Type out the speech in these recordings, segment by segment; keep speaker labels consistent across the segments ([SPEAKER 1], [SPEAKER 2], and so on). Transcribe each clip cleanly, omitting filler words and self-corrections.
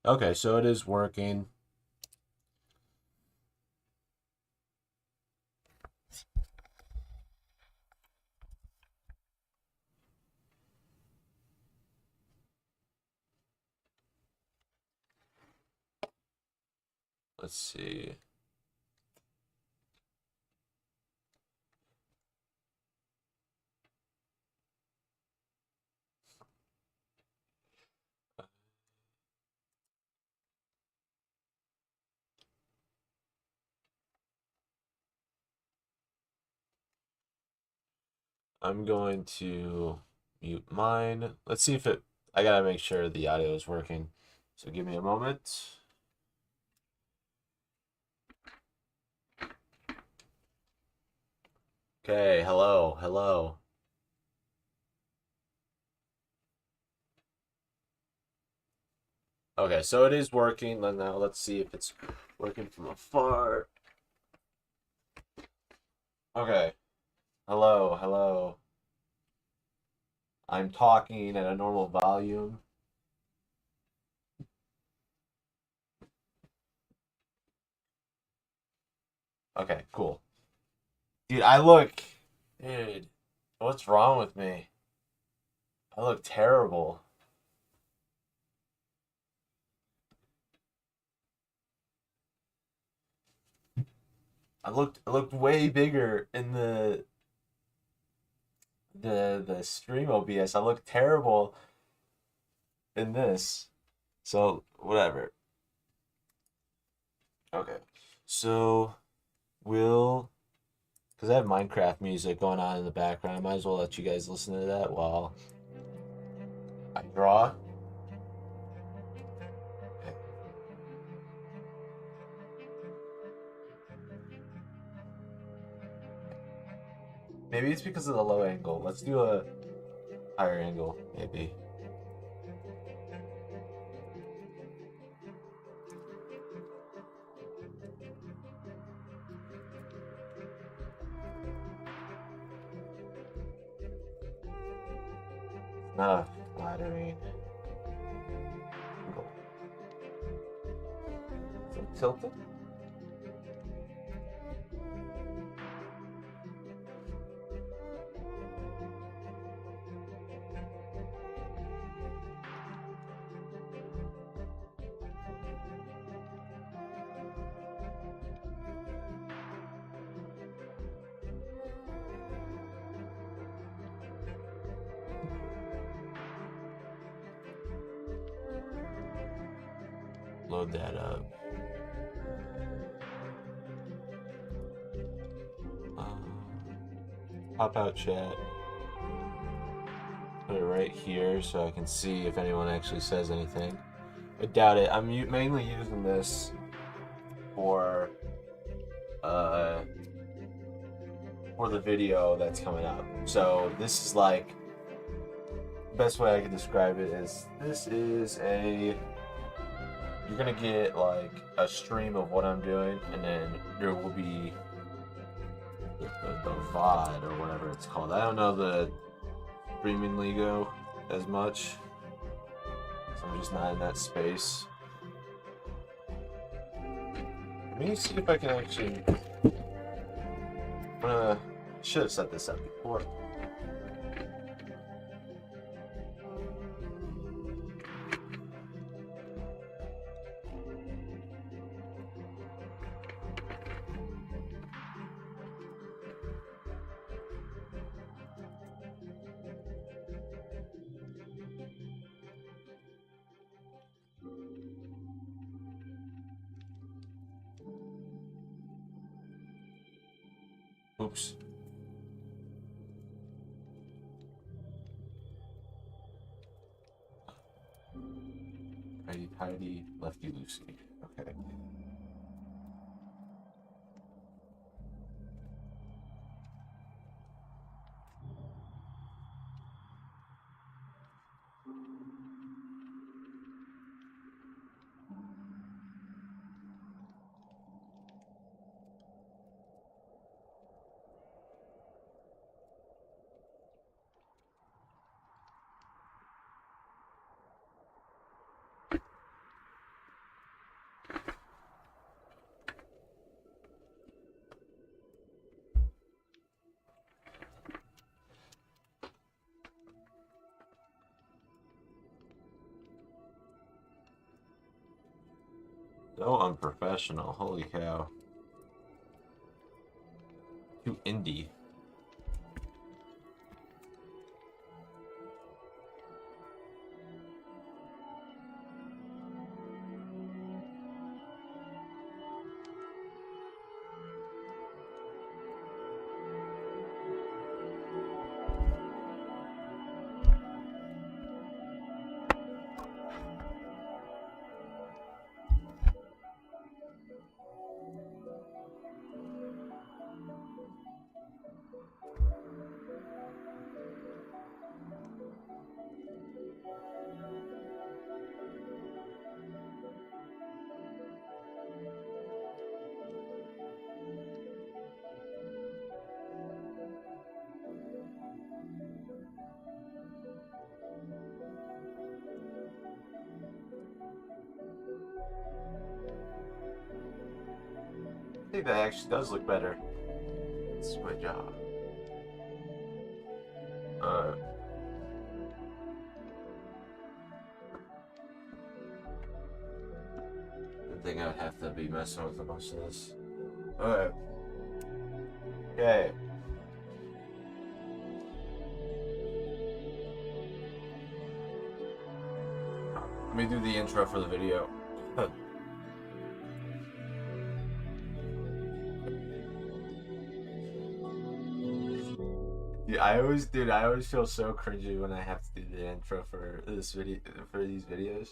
[SPEAKER 1] Okay, so it is working. Let's see. I'm going to mute mine. Let's see if it. I gotta make sure the audio is working. So give me a moment. Okay, hello, hello. Okay, so it is working. Now let's see if it's working from afar. Okay, hello, hello. I'm talking at a normal volume. Okay, cool. Dude, dude, what's wrong with me? I look terrible. I looked way bigger in the stream OBS. I look terrible in this. So whatever. Okay. So we'll because I have Minecraft music going on in the background, I might as well let you guys listen to that while I draw. Okay. Maybe it's because of the low angle. Let's do a higher angle, maybe. Not a flattering angle. Is it tilted? Load that up. Pop out chat. Put it right here so I can see if anyone actually says anything. I doubt it. I'm mainly using this for uh for the video that's coming up. So this is like best way I could describe it is this is a you're gonna get like a stream of what I'm doing, and then there will be the VOD or whatever it's called. I don't know the streaming lingo as much, so I'm just not in that space. Let me see if I can actually. Should have set this up before. Oops. Righty tighty, lefty loosey. Okay. So unprofessional. Holy cow. Too indie. I think that actually does look better. It's my job. I think I'd have to be messing with a bunch of this. Alright. Okay. Let me do the intro for the video. Yeah, I always feel so cringy when I have to do the intro for this video, for these videos.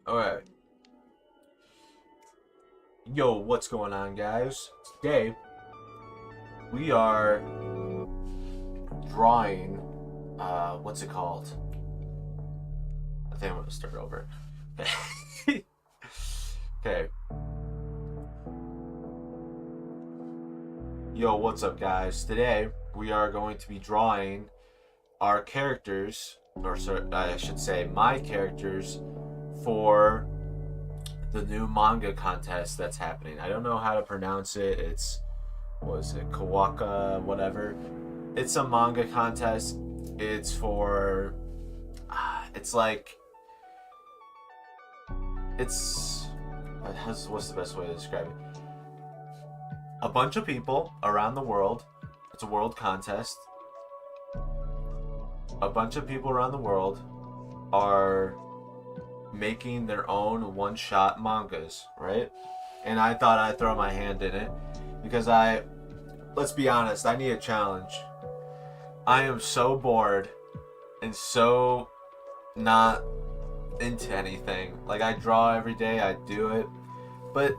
[SPEAKER 1] Alright. Yo, what's going on, guys? Today, we are drawing, what's it called? I think I'm gonna start over. Okay. Yo, what's up, guys? Today, we are going to be drawing our characters, or I should say my characters, for the new manga contest that's happening. I don't know how to pronounce it. It's, what is it, Kawaka, whatever. It's a manga contest. It's for, it's like, it's, what's the best way to describe it? A bunch of people around the world, it's a world contest. A bunch of people around the world are making their own one-shot mangas, right? And I thought I'd throw my hand in it because let's be honest, I need a challenge. I am so bored and so not into anything. Like, I draw every day, I do it, but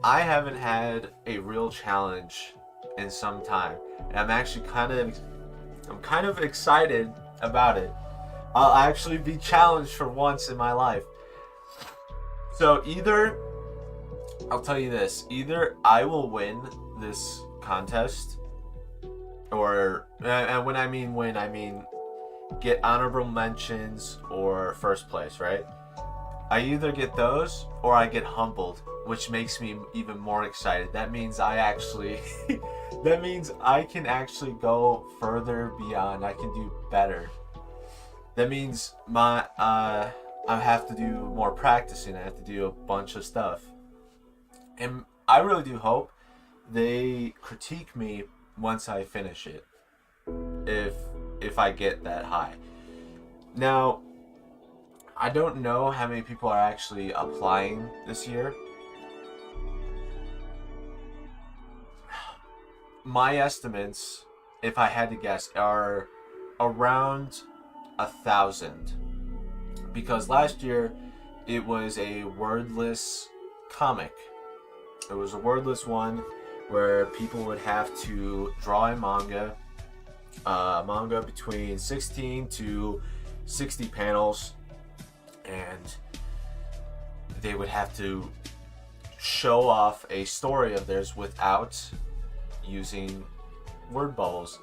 [SPEAKER 1] I haven't had a real challenge in some time. And I'm actually kind of excited about it. I'll actually be challenged for once in my life. So either, I'll tell you this, either I will win this contest, or, and when I mean win, I mean get honorable mentions or first place, right? I either get those or I get humbled, which makes me even more excited. That means that means I can actually go further beyond. I can do better. That means I have to do more practicing. I have to do a bunch of stuff. And I really do hope they critique me once I finish it. If I get that high. Now, I don't know how many people are actually applying this year. My estimates, if I had to guess, are around 1,000. Because last year, it was a wordless comic. It was a wordless one where people would have to draw a manga between 16 to 60 panels, and they would have to show off a story of theirs without using word bubbles.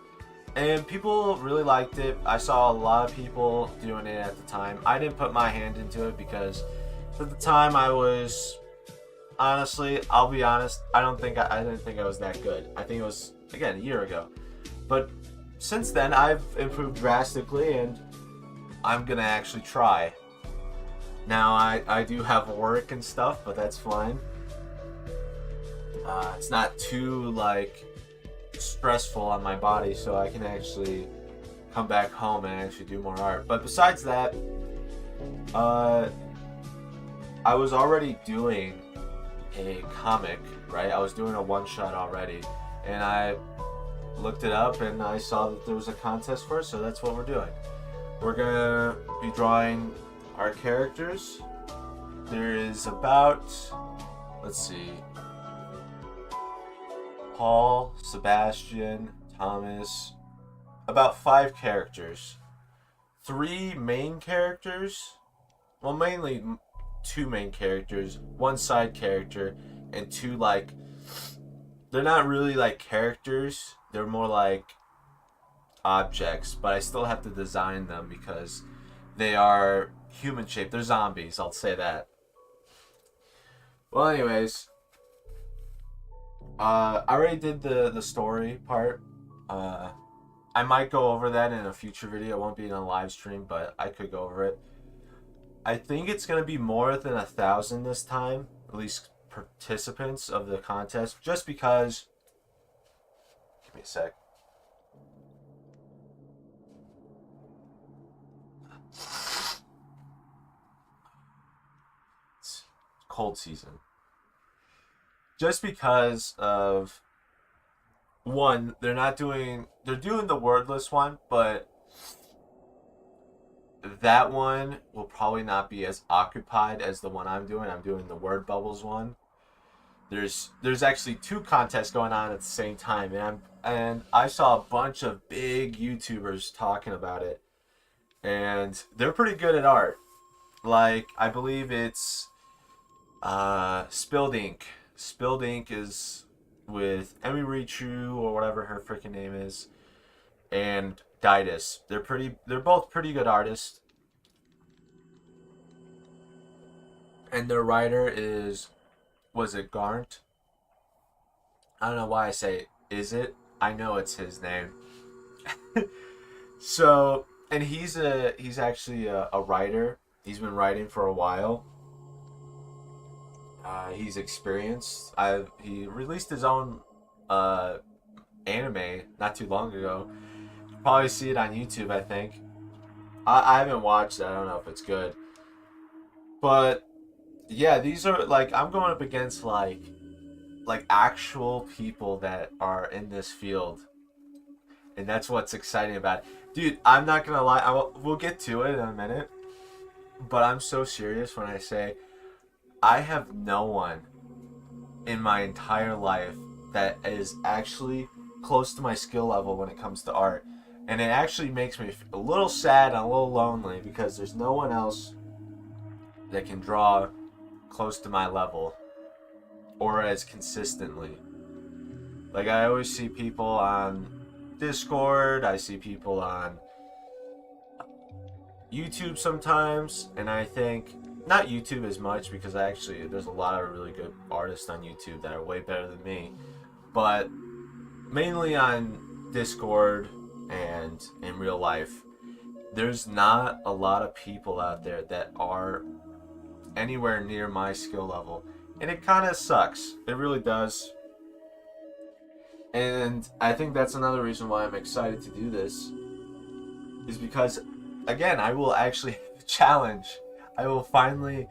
[SPEAKER 1] And people really liked it. I saw a lot of people doing it at the time. I didn't put my hand into it because at the time I was, honestly, I'll be honest, I didn't think I was that good. I think it was, again, a year ago. But since then, I've improved drastically, and I'm gonna actually try. Now I do have work and stuff, but that's fine. It's not too like stressful on my body, so I can actually come back home and actually do more art. But besides that, I was already doing a comic, right? I was doing a one-shot already, and I looked it up and I saw that there was a contest for it, so that's what we're doing. We're gonna be drawing our characters. There is about, let's see, Paul, Sebastian, Thomas, about 5 characters. 3 main characters, well, mainly 2 main characters, 1 side character, and 2 like, they're not really like characters, they're more like objects, but I still have to design them because they are human shaped. They're zombies, I'll say that. Well, anyways, I already did the story part. I might go over that in a future video. It won't be in a live stream, but I could go over it. I think it's going to be more than 1,000 this time, at least participants of the contest, just because, give me a sec. It's cold season. Just because of, one, they're doing the wordless one, but that one will probably not be as occupied as the one I'm doing. I'm doing the word bubbles one. There's actually 2 contests going on at the same time, and I saw a bunch of big YouTubers talking about it, and they're pretty good at art. Like, I believe it's Spilled Ink. Spilled Ink is with Emmy Richu or whatever her freaking name is, and Didus. They're both pretty good artists. And their writer is, was it Garnt? I don't know why I say is it. I know it's his name. So, and he's actually a writer. He's been writing for a while. He's experienced. He released his own anime not too long ago. You can probably see it on YouTube, I think. I haven't watched it. I don't know if it's good. But yeah, these are like, I'm going up against like actual people that are in this field, and that's what's exciting about it. Dude, I'm not gonna lie. We'll get to it in a minute, but I'm so serious when I say I have no one in my entire life that is actually close to my skill level when it comes to art. And it actually makes me a little sad and a little lonely because there's no one else that can draw close to my level or as consistently. Like, I always see people on Discord, I see people on YouTube sometimes, and I think, not YouTube as much because there's a lot of really good artists on YouTube that are way better than me, but mainly on Discord and in real life, there's not a lot of people out there that are anywhere near my skill level, and it kind of sucks. It really does. And I think that's another reason why I'm excited to do this, is because, again, I will actually have a challenge. I will finally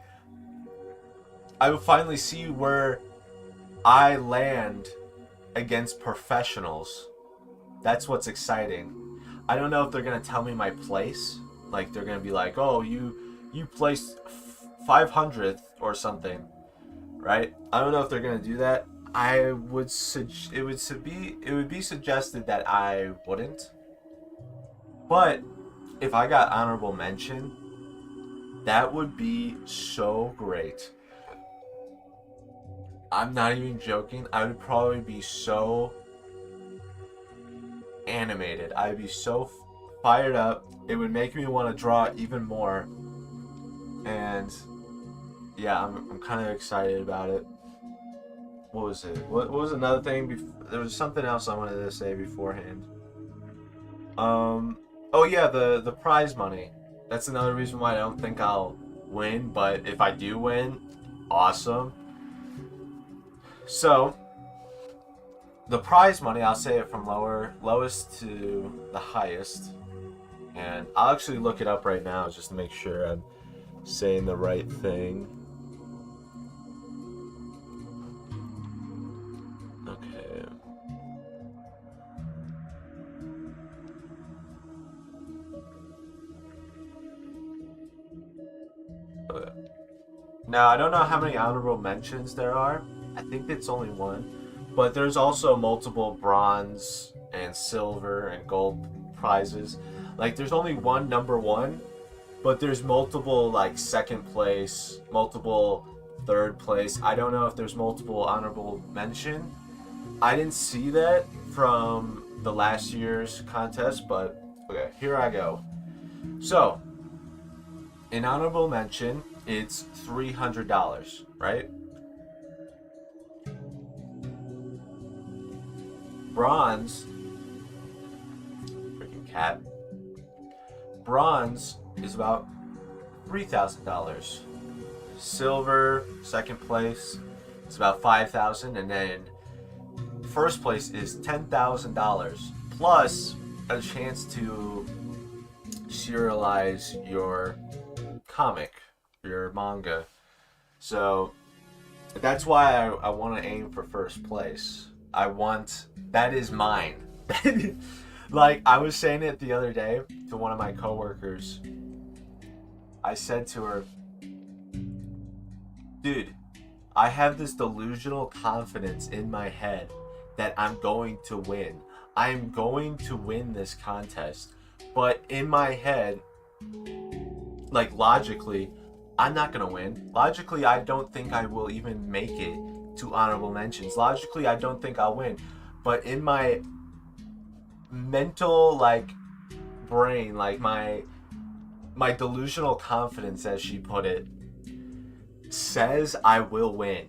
[SPEAKER 1] see where I land against professionals. That's what's exciting. I don't know if they're gonna tell me my place. Like, they're gonna be like, "Oh, you placed 500th or something," right? I don't know if they're gonna do that. It would be suggested that I wouldn't. But if I got honorable mention, that would be so great. I'm not even joking. I would probably be so animated. I'd be so fired up. It would make me want to draw even more. And yeah, I'm kind of excited about it. What was it? What was another thing? There was something else I wanted to say beforehand. Oh yeah, the prize money. That's another reason why I don't think I'll win, but if I do win, awesome. So, the prize money, I'll say it from lowest to the highest. And I'll actually look it up right now just to make sure I'm saying the right thing. Okay. Now, I don't know how many honorable mentions there are. I think it's only one. But there's also multiple bronze and silver and gold prizes. Like, there's only one number one, but there's multiple, like, second place, multiple third place. I don't know if there's multiple honorable mention. I didn't see that from the last year's contest, but okay, here I go. So, in honorable mention, it's $300, right? Bronze, freaking cat. Bronze is about $3,000. Silver, second place, is about $5,000, and then first place is $10,000 plus a chance to serialize your comic, your manga. So that's why I want to aim for first place. That is mine. Like, I was saying it the other day to one of my coworkers. I said to her, dude, I have this delusional confidence in my head that I'm going to win. I'm going to win this contest. But in my head, like, logically, I'm not going to win. Logically, I don't think I will even make it to honorable mentions. Logically, I don't think I'll win. But in my mental, like, brain, like, my delusional confidence, as she put it, says I will win.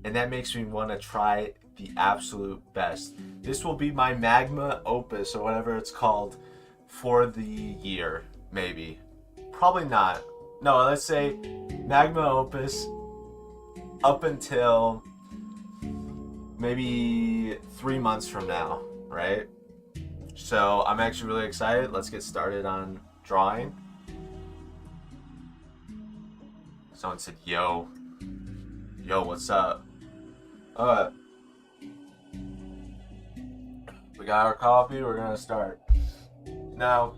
[SPEAKER 1] And that makes me want to try the absolute best. This will be my magma opus, or whatever it's called, for the year, maybe. Probably not. No, let's say magma opus up until maybe 3 months from now, right? So I'm actually really excited. Let's get started on drawing. Someone said, yo, what's up? We got our coffee, we're gonna start. Now,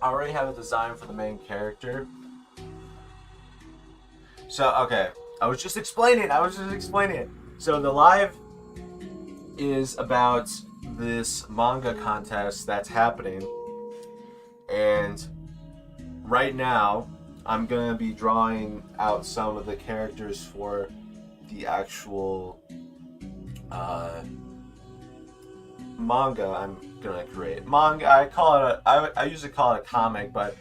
[SPEAKER 1] I already have a design for the main character. So, okay, I was just explaining it. So the live is about this manga contest that's happening. And right now, I'm gonna be drawing out some of the characters for the actual manga I'm gonna create. Manga, I usually call it a comic, but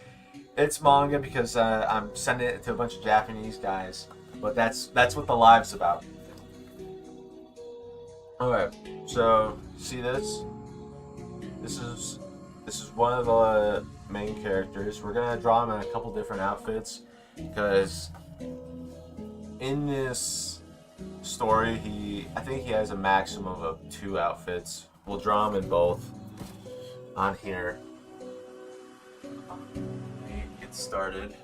[SPEAKER 1] it's manga because I'm sending it to a bunch of Japanese guys. But that's what the live's about. Okay, so see this? This is one of the main characters. We're gonna draw him in a couple different outfits because in this story, I think he has a maximum of 2 outfits. We'll draw him in both on here. Let me get started.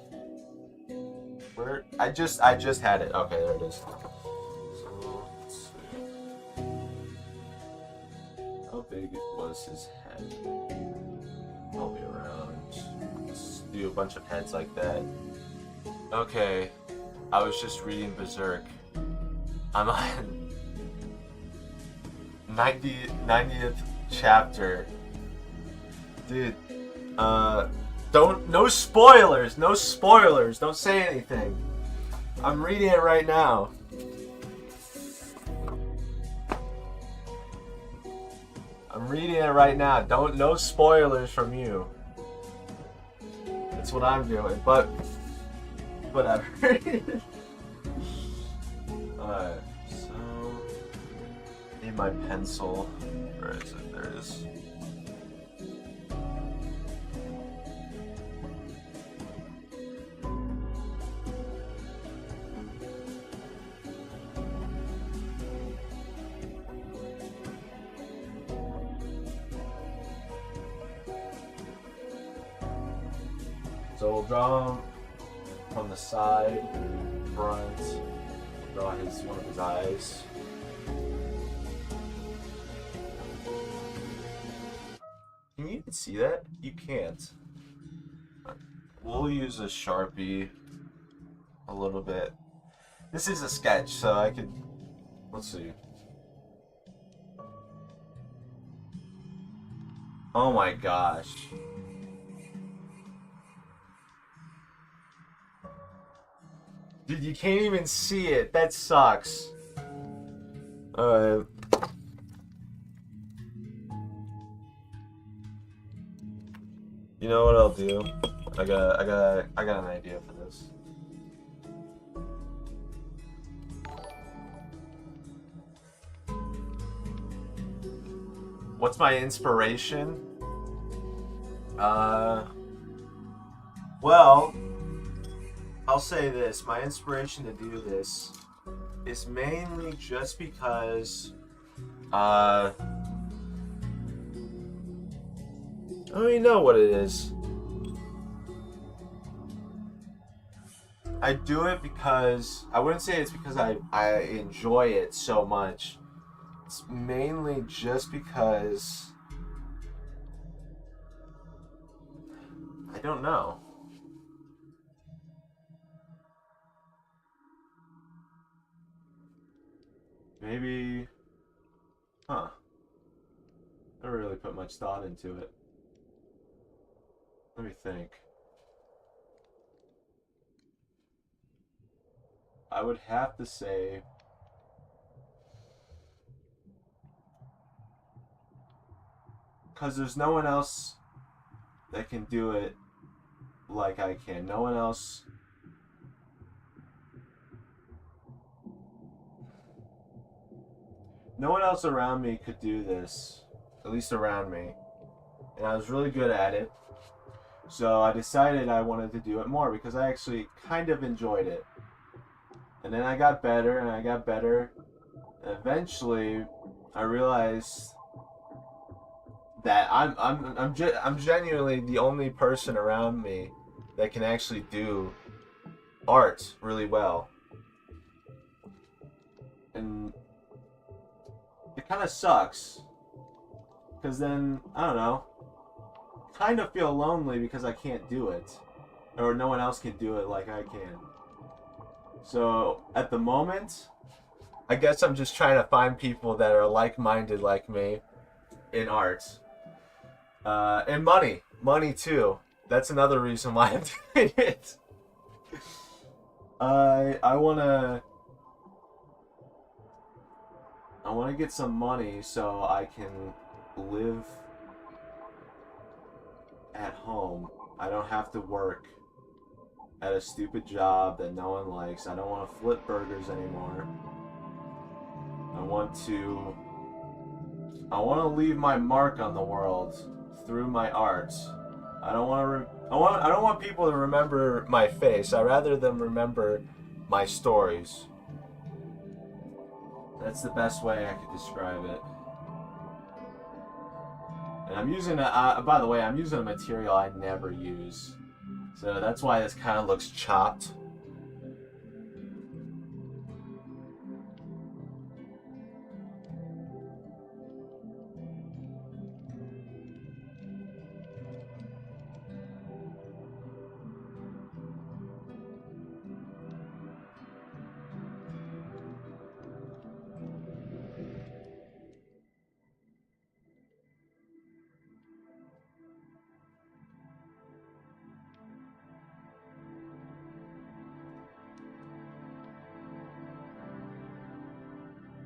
[SPEAKER 1] Where I just had it. Okay, there it is. So let's see. How big was his head? Probably around. Let's do a bunch of heads like that. Okay, I was just reading Berserk. I'm on 90th chapter. Dude, no spoilers, don't say anything. I'm reading it right now. No spoilers from you. That's what I'm doing, but whatever. So need my pencil. Where is it? There it is. So we'll draw him from the side, front. We'll draw one of his eyes. Can you even see that? You can't. We'll use a Sharpie a little bit. This is a sketch, so I could... Let's see. Oh my gosh. Dude, you can't even see it. That sucks. Alright. You know what I'll do? I got an idea for this. What's my inspiration? Well, I'll say this. My inspiration to do this is mainly just because, I don't even know what it is. I do it because, I wouldn't say it's because I enjoy it so much. It's mainly just because, I don't know. Maybe, I don't really put much thought into it. Let me think. I would have to say, because there's no one else that can do it like I can. No one else. No one else around me could do this, at least around me. And I was really good at it. So I decided I wanted to do it more because I actually kind of enjoyed it. And then I got better and I got better. And eventually I realized that I'm genuinely the only person around me that can actually do art really well. And it kind of sucks, because then, I don't know, kind of feel lonely because I can't do it, or no one else can do it like I can. So at the moment, I guess I'm just trying to find people that are like-minded like me in art. And money too. That's another reason why I'm doing it. I wanna get some money so I can live at home. I don't have to work at a stupid job that no one likes. I don't want to flip burgers anymore. I want to leave my mark on the world through my art. I don't want people to remember my face. I rather them remember my stories. That's the best way I could describe it. And I'm using by the way, I'm using a material I never use. So that's why this kind of looks chopped.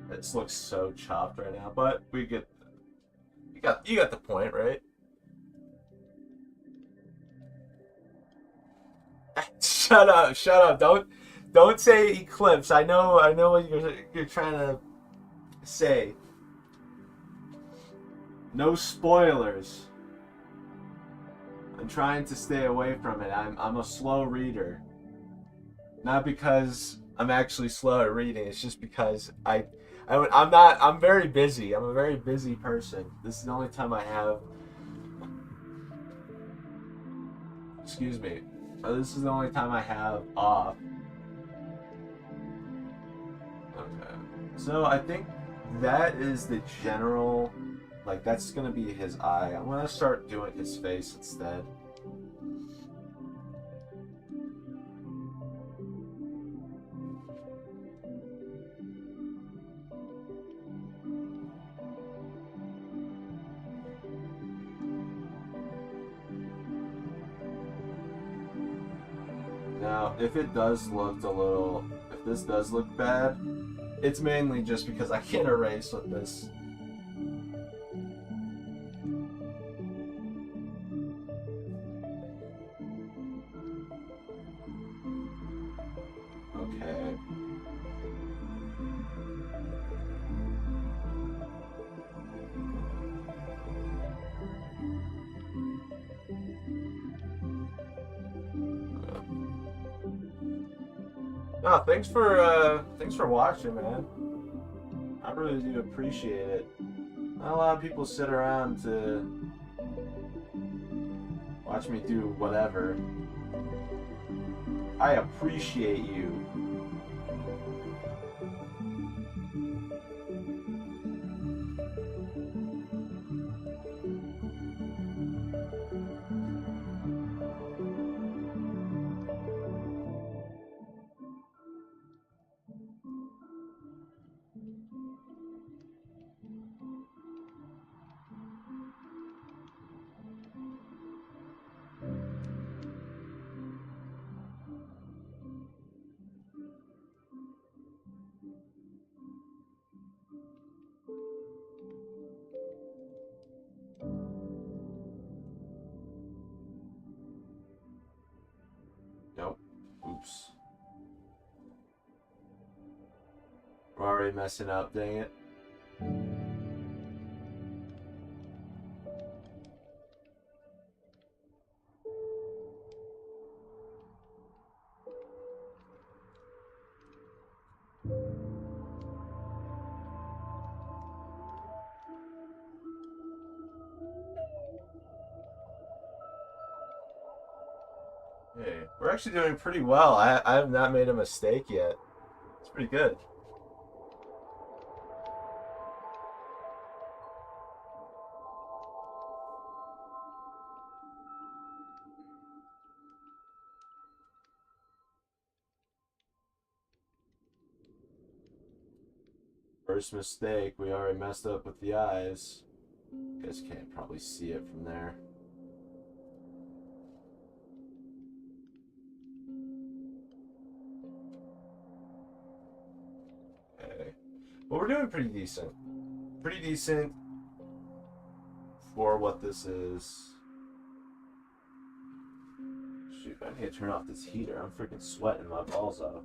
[SPEAKER 1] This looks so chopped right now, but you got the point, right? Shut up! Don't say eclipse. I know what you're trying to say. No spoilers. I'm trying to stay away from it. I'm a slow reader. Not because I'm actually slow at reading. It's just because I'm very busy. I'm a very busy person. This is the only time I have. Excuse me. This is the only time I have off. Okay. So I think that is the general, like that's gonna be his eye. I'm gonna start doing his face instead. Now, if it does look a little, if this does look bad, it's mainly just because I can't erase with this. Okay. No, thanks for watching, man. I really do appreciate it. Not a lot of people sit around to watch me do whatever. I appreciate you. Nope. Oops. We're already messing up, dang it. Hey, we're actually doing pretty well. I have not made a mistake yet. It's pretty good. First mistake, we already messed up with the eyes. You guys can't probably see it from there. Okay. Well, we're doing pretty decent. Pretty decent for what this is. Shoot, I need to turn off this heater. I'm freaking sweating my balls off.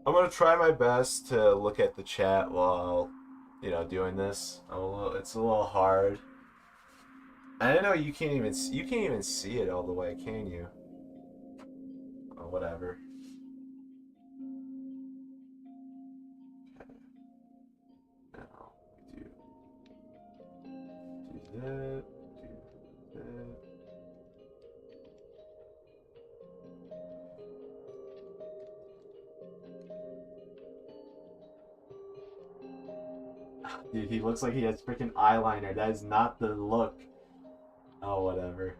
[SPEAKER 1] I'm gonna try my best to look at the chat while, doing this. It's a little hard. I know you can't even see it all the way, can you? Or whatever. Okay. Now we do that. Do that. Dude, he looks like he has freaking eyeliner. That is not the look. Oh, whatever.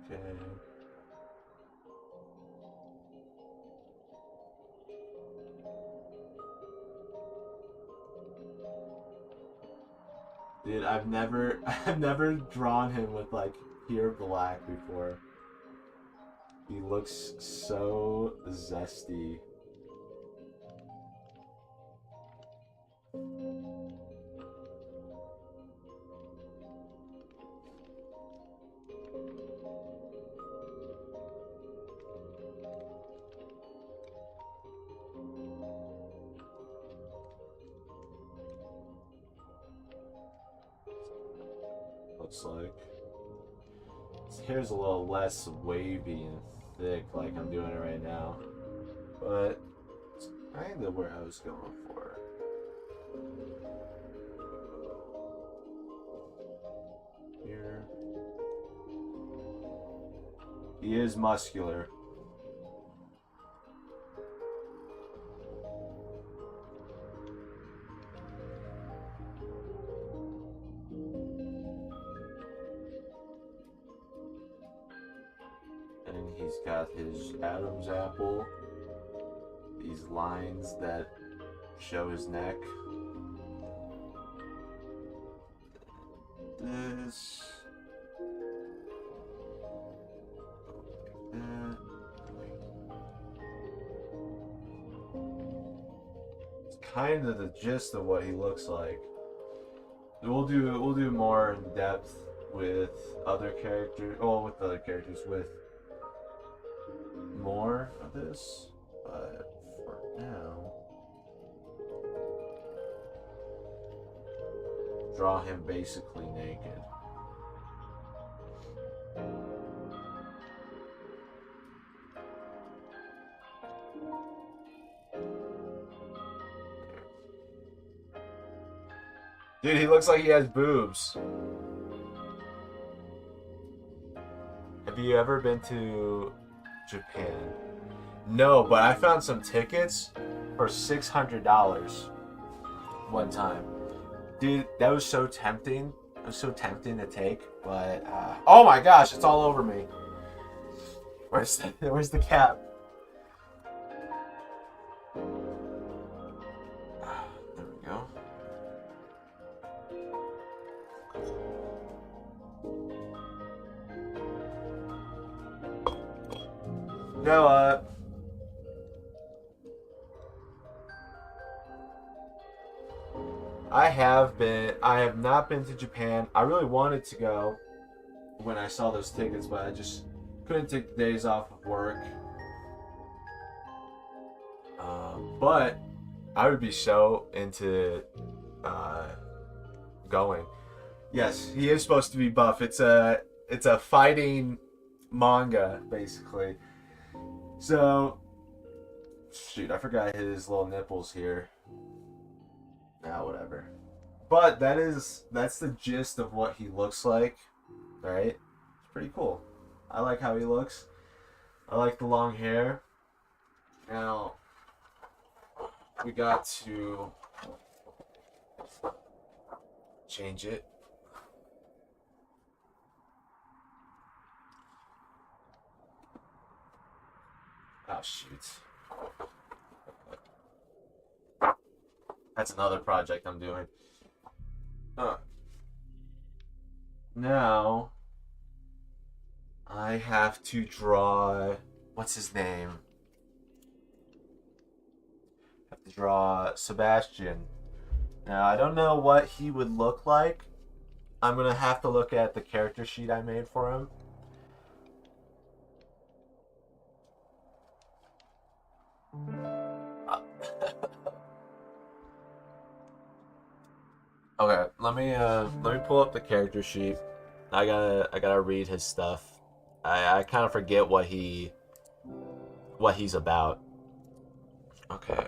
[SPEAKER 1] Okay. Dude, I've never drawn him with like pure black before. He looks so zesty. Looks like his hair's a little less wavy and thick, like I'm doing it right now. But Kind of where I was going for. Here. He is muscular. And he's got his Adam's apple. These lines that show his neck. This. That. It's kind of the gist of what he looks like. We'll do more in depth with other characters. Oh, with other characters, with more of this. But for now, draw him basically naked. Dude, he looks like he has boobs. Have you ever been to Japan? No, but I found some tickets for $600 one time. Dude, that was so tempting. It was so tempting to take, but oh my gosh, it's all over me. Where's the cap? There we go. No, I have not been to Japan. I really wanted to go when I saw those tickets, but I just couldn't take days off of work. But I would be so into going. Yes, he is supposed to be buff. It's a fighting manga, basically. So, shoot, I forgot his little nipples here. Whatever. But that's the gist of what he looks like, right? It's pretty cool. I like how he looks. I like the long hair. Now, we got to change it. Oh, shoot. That's another project I'm doing. Now, I have to draw... What's his name? I have to draw Sebastian. Now, I don't know what he would look like. I'm going to have to look at the character sheet I made for him. Okay, let me pull up the character sheet. I gotta read his stuff. I kind of forget what he's about. Okay.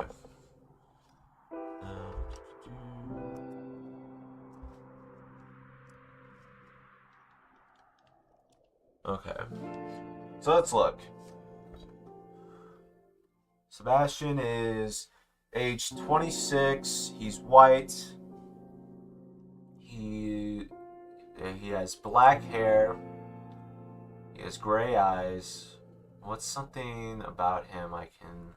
[SPEAKER 1] Okay. So let's look. Sebastian is age 26. He's white. He has black hair. He has gray eyes. What's something about him I can...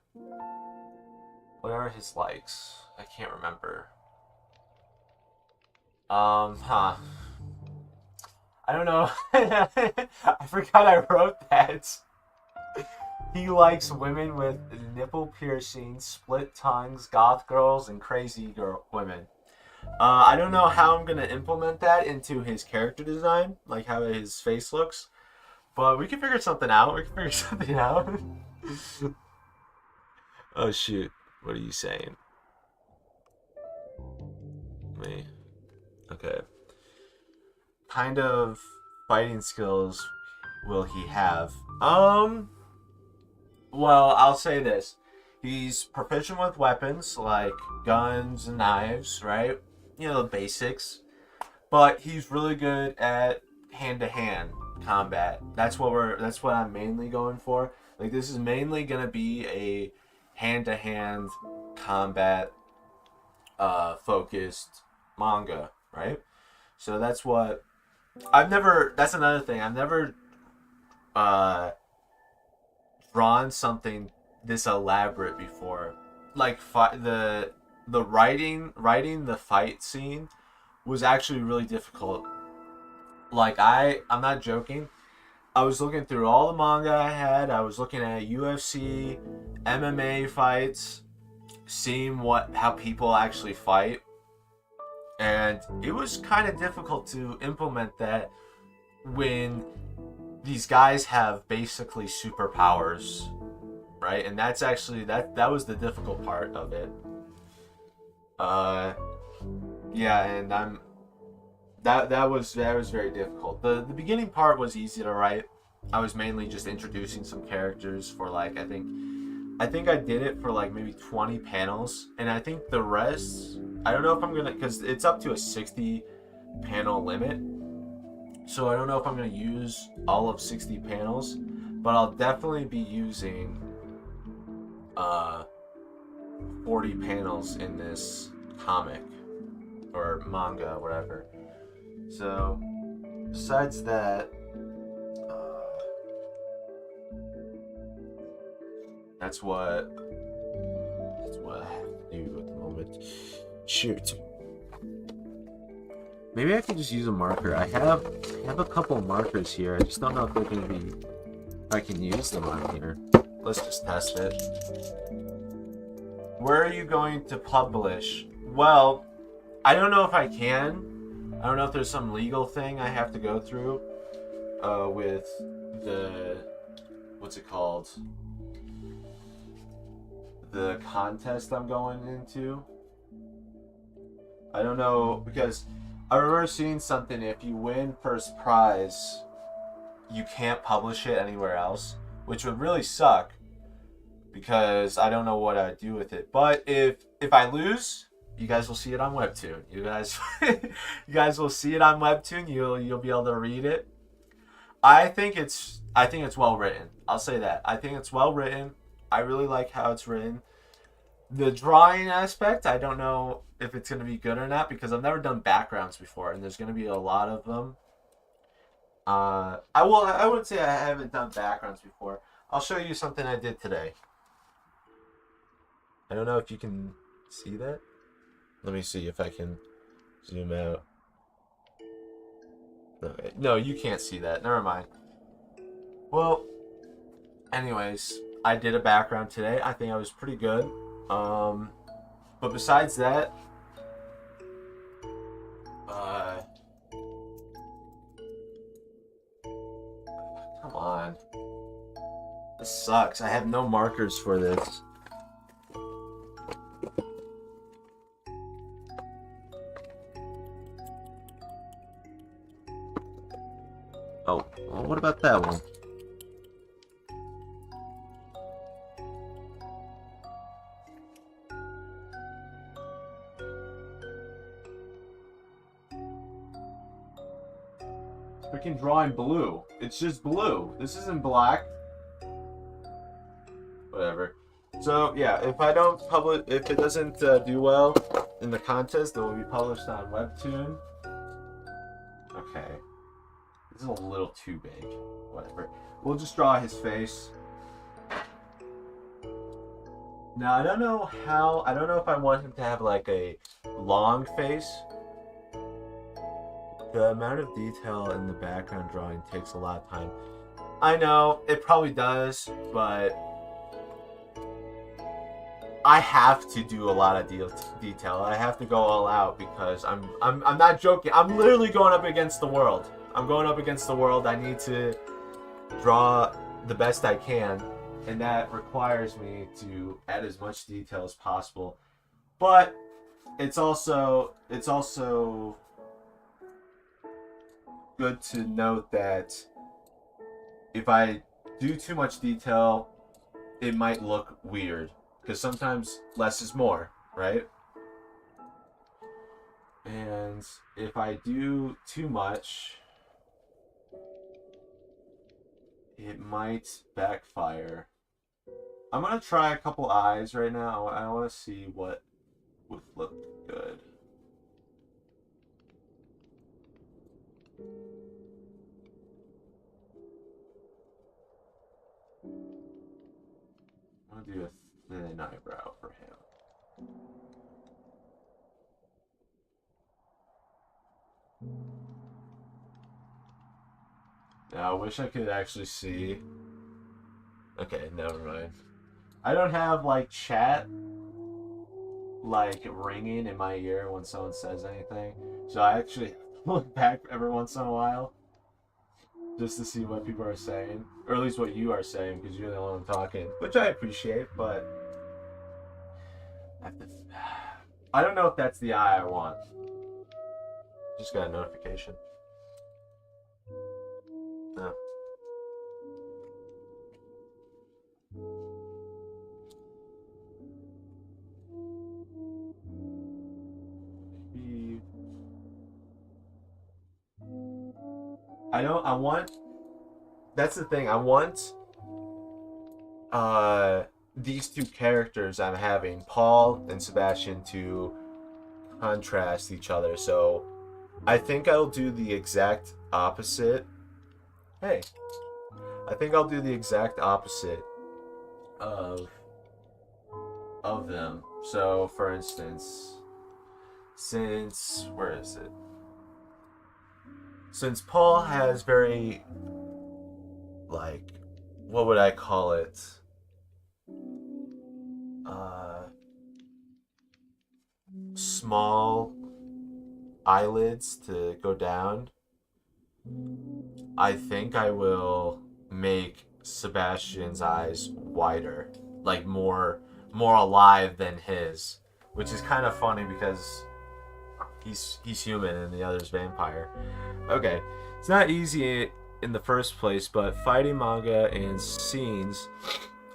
[SPEAKER 1] What are his likes? I can't remember. I don't know. I forgot I wrote that. He likes women with nipple piercings, split tongues, goth girls, and crazy women. I don't know how I'm gonna implement that into his character design, like how his face looks, but we can figure something out. Oh shoot! What are you saying? Me? Okay. Kind of fighting skills will he have? Well, I'll say this. He's proficient with weapons like guns and knives, right? You know, the basics. But he's really good at hand-to-hand combat. That's what I'm mainly going for. Like, this is mainly gonna be a hand-to-hand combat focused manga, right? So that's what I've never. That's another thing. I've never uh, drawn something this elaborate before. Like the writing the fight scene was actually really difficult. Like I'm not joking. I was looking through all the manga I had. I was looking at UFC, MMA fights, seeing how people actually fight, and it was kind of difficult to implement that when these guys have basically superpowers, right? And that's actually that was the difficult part of it. Yeah, and that was very difficult. The beginning part was easy to write. I was mainly just introducing some characters for like I think I did it for like maybe 20 panels, and I think the rest I don't know if I'm gonna, because it's up to a 60 panel limit. So I don't know if I'm going to use all of 60 panels, but I'll definitely be using 40 panels in this comic or manga, whatever. So besides that, that's what I have to do at the moment. Shoot. Maybe I can just use a marker. I have a couple markers here. I just don't know if they're gonna be. I can use them on here. Let's just test it. Where are you going to publish? Well, I don't know if I can. I don't know if there's some legal thing I have to go through with the what's it called? The contest I'm going into. I don't know, because I remember seeing something, if you win first prize, you can't publish it anywhere else, which would really suck, because I don't know what I'd do with it. But if I lose, you guys will see it on Webtoon. You guys will see it on Webtoon. You'll be able to read it. I think it's well written. I'll say that. I think it's well written. I really like how it's written. The drawing aspect, I don't know if it's going to be good or not, because I've never done backgrounds before, and there's going to be a lot of them. I wouldn't say I haven't done backgrounds before. I'll show you something I did today. I don't know if you can see that. Let me see if I can zoom out. Okay. No, you can't see that. Never mind. Well, anyways, I did a background today. I think I was pretty good. But besides that, come on. This sucks. I have no markers for this. Oh, well, what about that one? Freaking drawing blue. It's just blue. This isn't black. Whatever. So yeah, if I don't publish, if it doesn't do well in the contest, it will be published on Webtoon. Okay. This is a little too big. Whatever. We'll just draw his face. Now I don't know if I want him to have like a long face. The amount of detail in the background drawing takes a lot of time. I know, it probably does, but I have to do a lot of detail. I have to go all out because I'm not joking. I'm literally going up against the world. I'm going up against the world. I need to draw the best I can, and that requires me to add as much detail as possible. But it's also good to note that if I do too much detail, it might look weird. Because sometimes less is more, right? And if I do too much, it might backfire. I'm gonna try a couple eyes right now. I want to see what would look good. I'm gonna do a thin eyebrow for him. Now, I wish I could actually see. Okay, never mind. I don't have like chat like ringing in my ear when someone says anything, so I actually look back every once in a while just to see what people are saying, or at least what you are saying, because you're the only one talking, which I appreciate. But I don't know if that's the eye I want. Just got a notification. No. I want. That's the thing. I want. These two characters I'm having, Paul and Sebastian, to contrast each other. So, I think I'll do the exact opposite. Hey, I think I'll do the exact opposite of them. So, for instance, where is it? Since Paul has very, like, what would I call it? Small eyelids to go down. I think I will make Sebastian's eyes wider, like more alive than his, which is kind of funny because he's human and the other's vampire. Okay, it's not easy in the first place, but fighting manga and scenes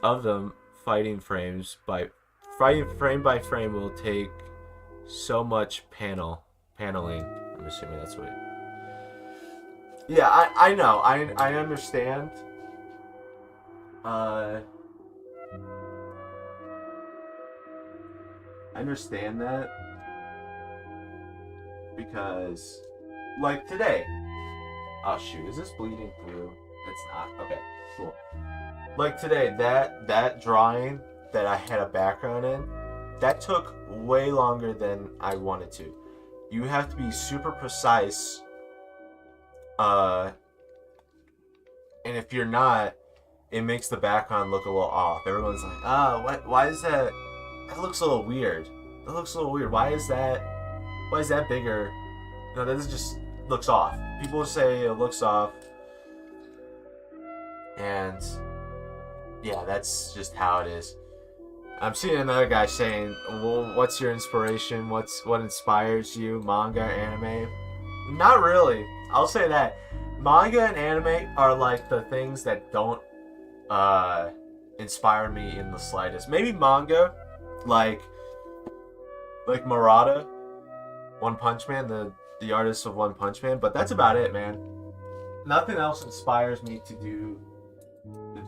[SPEAKER 1] of them fighting frame by frame will take so much paneling. I'm assuming that's what. Yeah, I know. I understand. I understand that because, like today. Oh shoot! Is this bleeding through? It's not. Okay, cool. Like today, that drawing that I had a background in, that took way longer than I wanted to. You have to be super precise. And if you're not, it makes the background look a little off. Everyone's like, what? Why is that? That looks a little weird. That looks a little weird. Why is that bigger? No, that just looks off. People say it looks off. And yeah, that's just how it is. I'm seeing another guy saying, well, what's your inspiration? What inspires you? Manga, anime? Not really. I'll say that. Manga and anime are like the things that don't inspire me in the slightest. Maybe manga, like Murata, One Punch Man, the artist of One Punch Man, but that's about it, man. Nothing else inspires me to do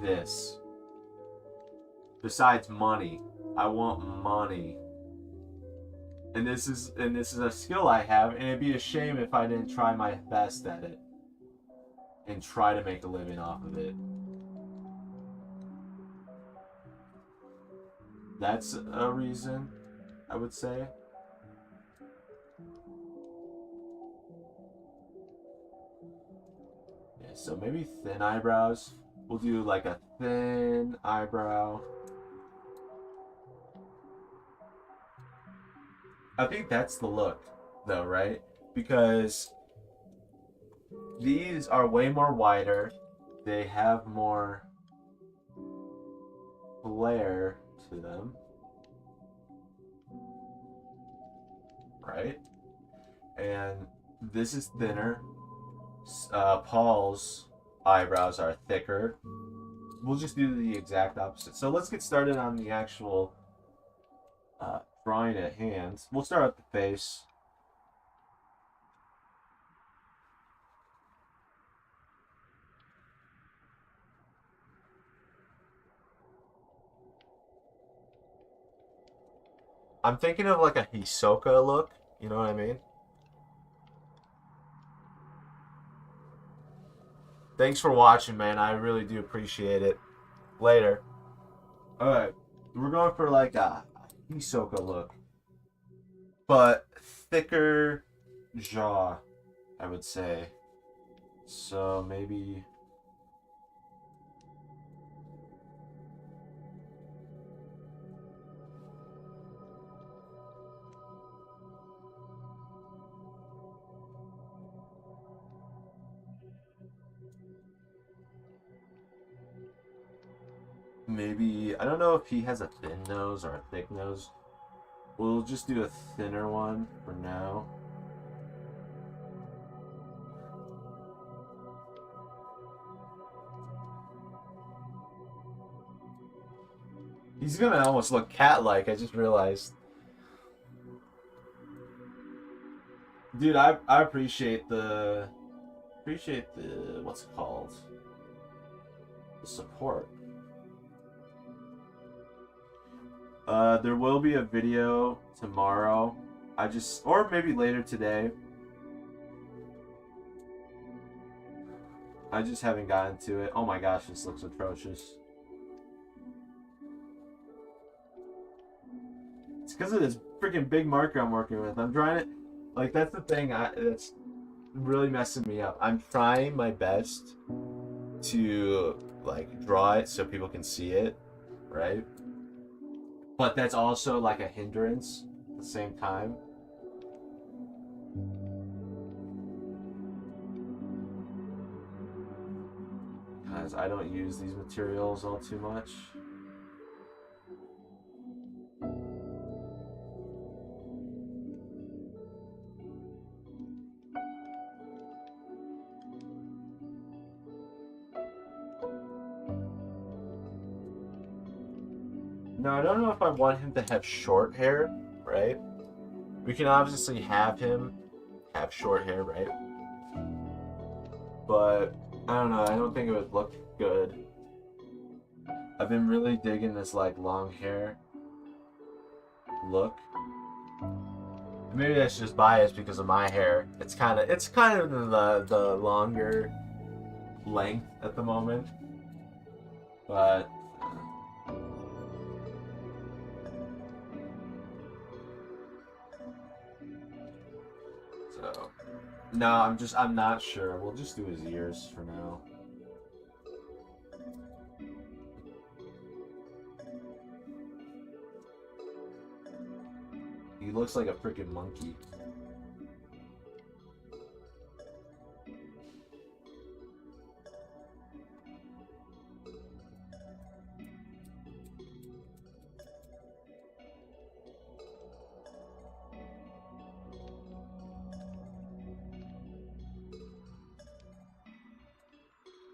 [SPEAKER 1] this. Besides money. I want money. And this is a skill I have, and it'd be a shame if I didn't try my best at it. And try to make a living off of it. That's a reason, I would say. Yeah, so maybe thin eyebrows. We'll do like a thin eyebrow. I think that's the look, though, right? Because these are way more wider. They have more flare to them. Right? And this is thinner. Paul's eyebrows are thicker. We'll just do the exact opposite. So let's get started on the actual drawing a hand. We'll start with the face. I'm thinking of like a Hisoka look. You know what I mean? Thanks for watching, man. I really do appreciate it. Later. Alright. We're going for like a Hisoka look. But thicker jaw, I would say. So maybe... Maybe, I don't know if he has a thin nose or a thick nose. We'll just do a thinner one for now. He's gonna almost look cat-like, I just realized. Dude, I appreciate the... what's it called? The support. There will be a video tomorrow. Or maybe later today. I just haven't gotten to it. Oh my gosh, this looks atrocious. It's because of this freaking big marker I'm working with. I'm trying to... Like, that's the thing that's really messing me up. I'm trying my best to, like, draw it so people can see it, right? But that's also, like, a hindrance at the same time. Because I don't use these materials all too much. No, I don't know if I want him to have short hair, right? We can obviously have him have short hair, right? But, I don't know, I don't think it would look good. I've been really digging this, like, long hair look. Maybe that's just biased because of my hair. It's kind of the longer length at the moment. But... So, no, I'm not sure. We'll just do his ears for now. He looks like a freaking monkey.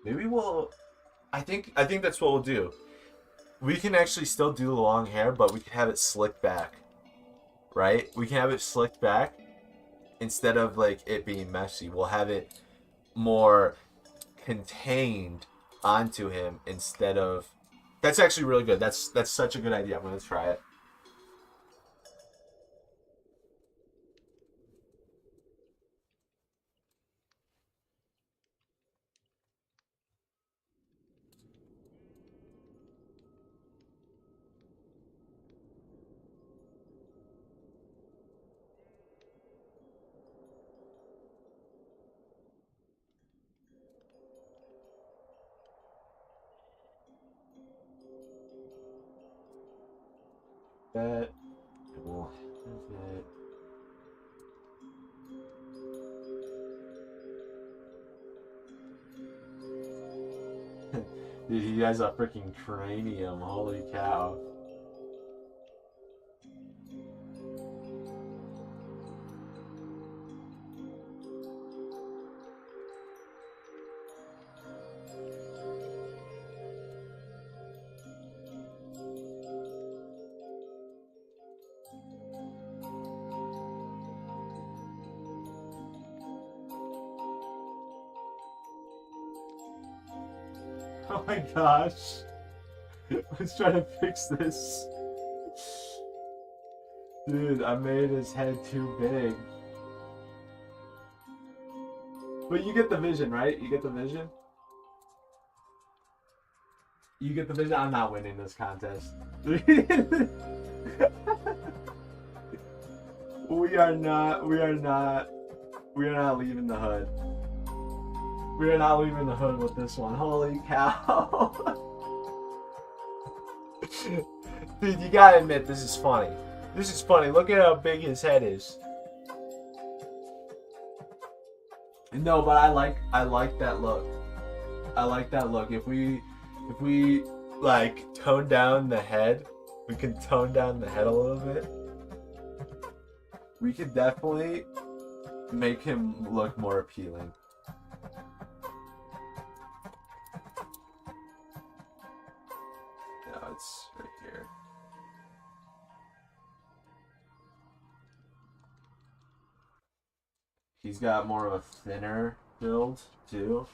[SPEAKER 1] Maybe we'll... I think that's what we'll do. We can actually still do the long hair, but we can have it slicked back. Right? We can have it slicked back instead of like it being messy. We'll have it more contained onto him instead of... That's actually really good. That's such a good idea. I'm going to try it. That will have it. Dude, he has a freaking cranium. Holy cow. Oh my gosh. Let's try to fix this. Dude, I made his head too big. But you get the vision, right? You get the vision? You get the vision? I'm not winning this contest. We are not leaving the hood. We are not leaving the hood with this one. Holy cow. Dude, you gotta admit, this is funny. This is funny. Look at how big his head is. No, but I like that look. I like that look. If we like tone down the head, we can tone down the head a little bit. We could definitely make him look more appealing. No, it's right here. He's got more of a thinner build, too.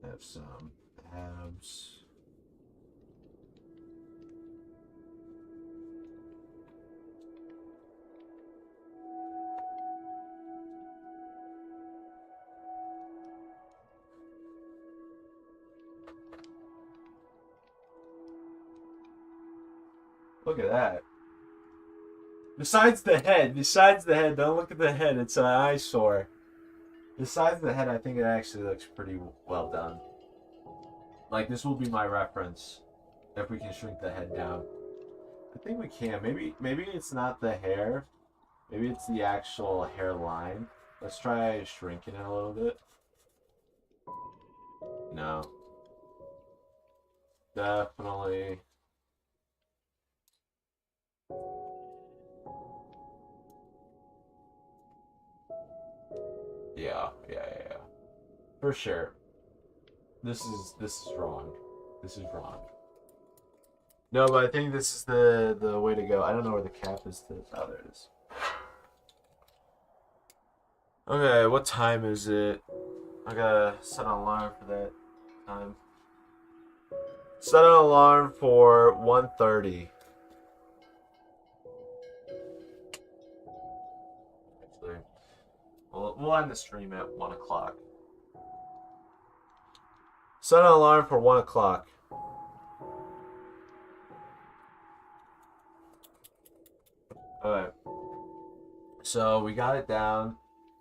[SPEAKER 1] Have some abs. Look at that. Besides the head, don't look at the head, it's an eyesore. Besides the head, I think it actually looks pretty well done. Like, this will be my reference if we can shrink the head down. I think we can. Maybe it's not the hair. Maybe it's the actual hairline. Let's try shrinking it a little bit. No. Definitely. Yeah. For sure. This is wrong. This is wrong. No, but I think this is the way to go. I don't know where the cap is to. Oh, there it is. Okay, what time is it? I gotta set an alarm for that time. Set an alarm for 1:30. Actually, we'll end the stream at 1 o'clock. Set an alarm for 1 o'clock. Alright. So we got it down.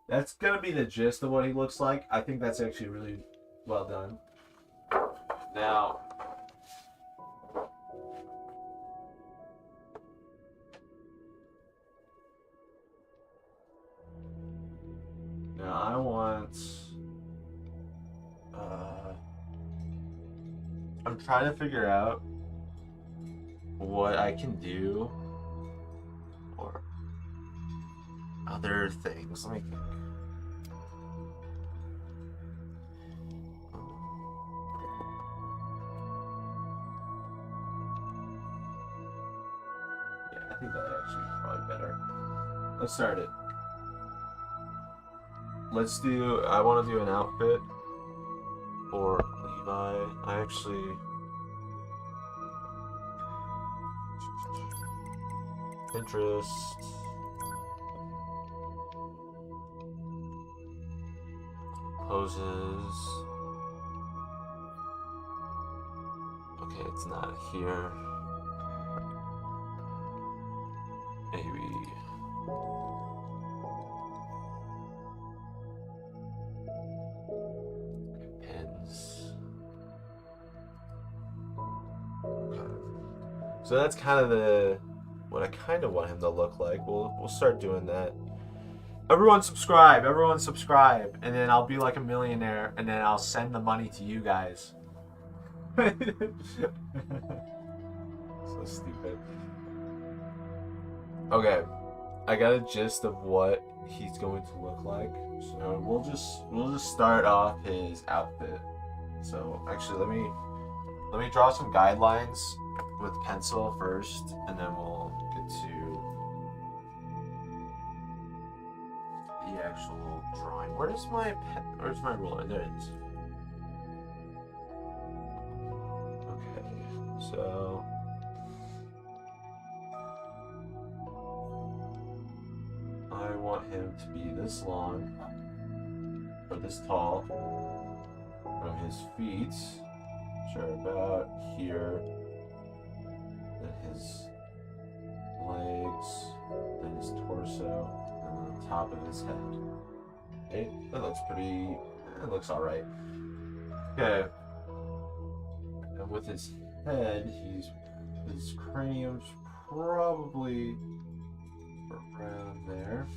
[SPEAKER 1] That's gonna be the gist of what he looks like. I think that's actually really well done. Now, I want. I'm trying to figure out what I can do or other things. Let me think. Yeah, I think that actually is probably better. Let's start it. Let's do. I want to do an outfit for Levi. I actually. Pinterest. Poses. Okay, it's not here. Maybe. Pins. Okay. So that's kind of what I kind of want him to look like. We'll start doing that. Everyone subscribe, and then I'll be like a millionaire, and then I'll send the money to you guys. So stupid. Okay, I got a gist of what he's going to look like. So we'll just start off his outfit. So actually, let me draw some guidelines with pencil first, and then we'll get to the actual drawing. Where's my ruler? There it is. Okay, so I want him to be this long, or this tall, from his feet, which are about here, then his legs, then his torso, and then the top of his head. Okay, it looks alright. Okay, and with his head, his cranium's probably around there.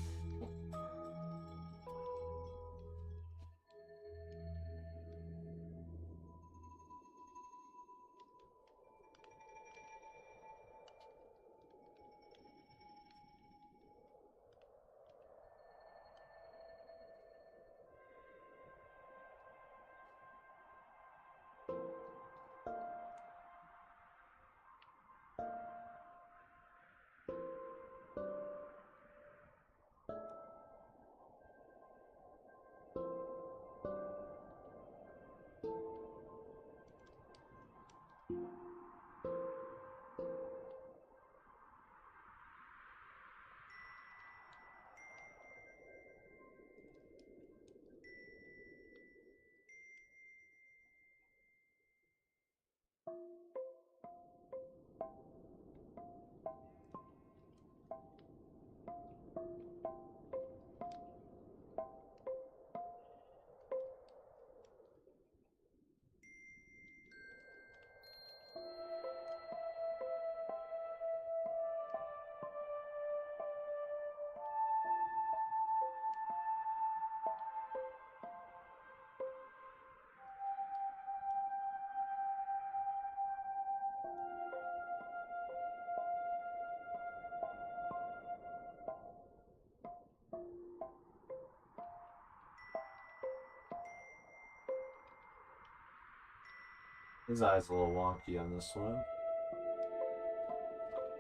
[SPEAKER 1] His eye's a little wonky on this one.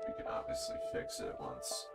[SPEAKER 1] We can obviously fix it once.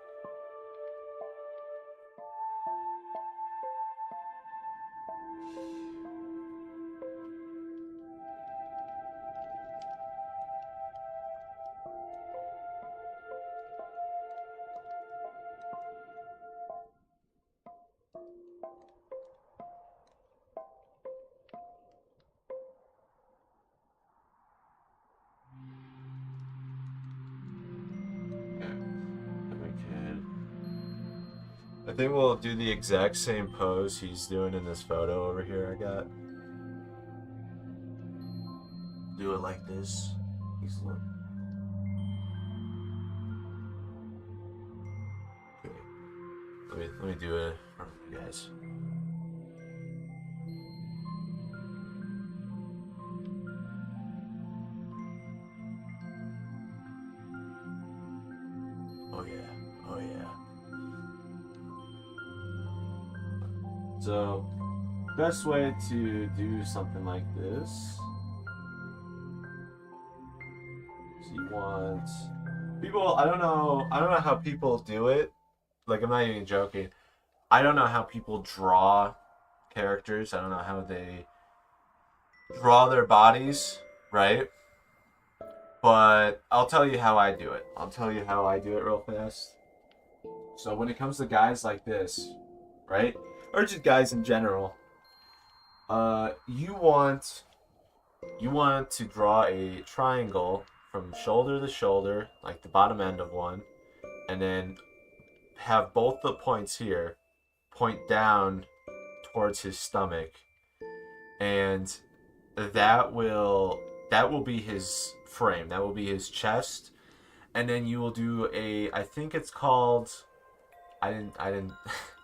[SPEAKER 1] I think we'll do the exact same pose he's doing in this photo over here I got. Do it like this. He's look. Okay. Let me do it for you guys. Oh yeah. Oh yeah. So, best way to do something like this. So you want people. I don't know how people do it. Like I'm not even joking. I don't know how people draw characters. I don't know how they draw their bodies, right? But I'll tell you how I do it. I'll tell you how I do it real fast. So when it comes to guys like this, right? Or just guys in general, you want to draw a triangle from shoulder to shoulder, like the bottom end of one, and then have both the points here point down towards his stomach, and that will be his frame. That will be his chest, and then you will do a. I think it's called. I didn't.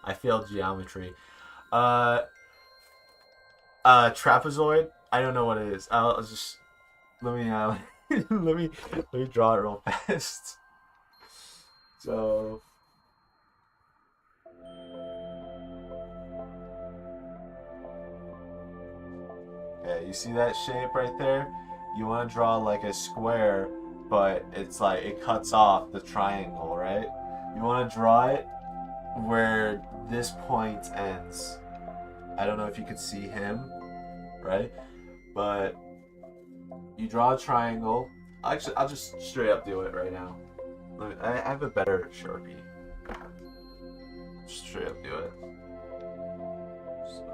[SPEAKER 1] I failed geometry. Uh, trapezoid. I don't know what it is. I'll just let me let me draw it real fast. So yeah, you see that shape right there? You want to draw like a square, but it's like it cuts off the triangle, right? You want to draw it where this point ends. I don't know if you could see him, right? But you draw a triangle. Actually, I'll just straight up do it right now. I have a better Sharpie. Just straight up do it. So,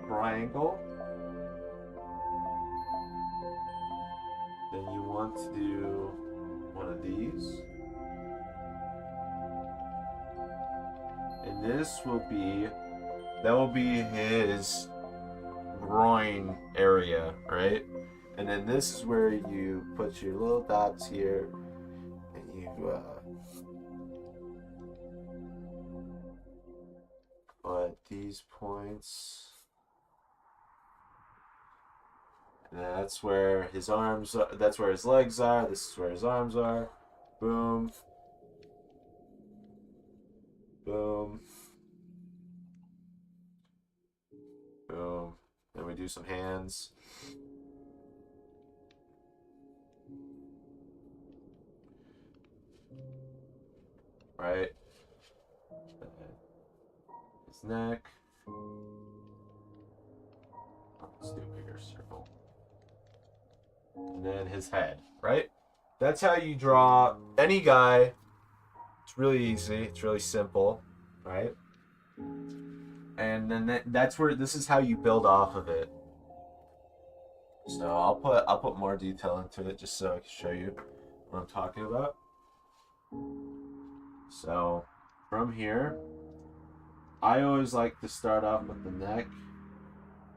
[SPEAKER 1] triangle. Then you want to do one of these. And this will be, that will be his groin area, right? And then this is where you put your little dots here, and you put these points. And that's where his arms are, that's where his legs are, this is where his arms are. Boom. Boom. Boom. Then we do some hands. Right? His neck. Let's do a bigger circle. And then his head, right? That's how you draw any guy. It's really easy. It's really simple, right? And then that's where, this is how you build off of it. So I'll put more detail into it just so I can show you what I'm talking about. So from here, I always like to start off with the neck,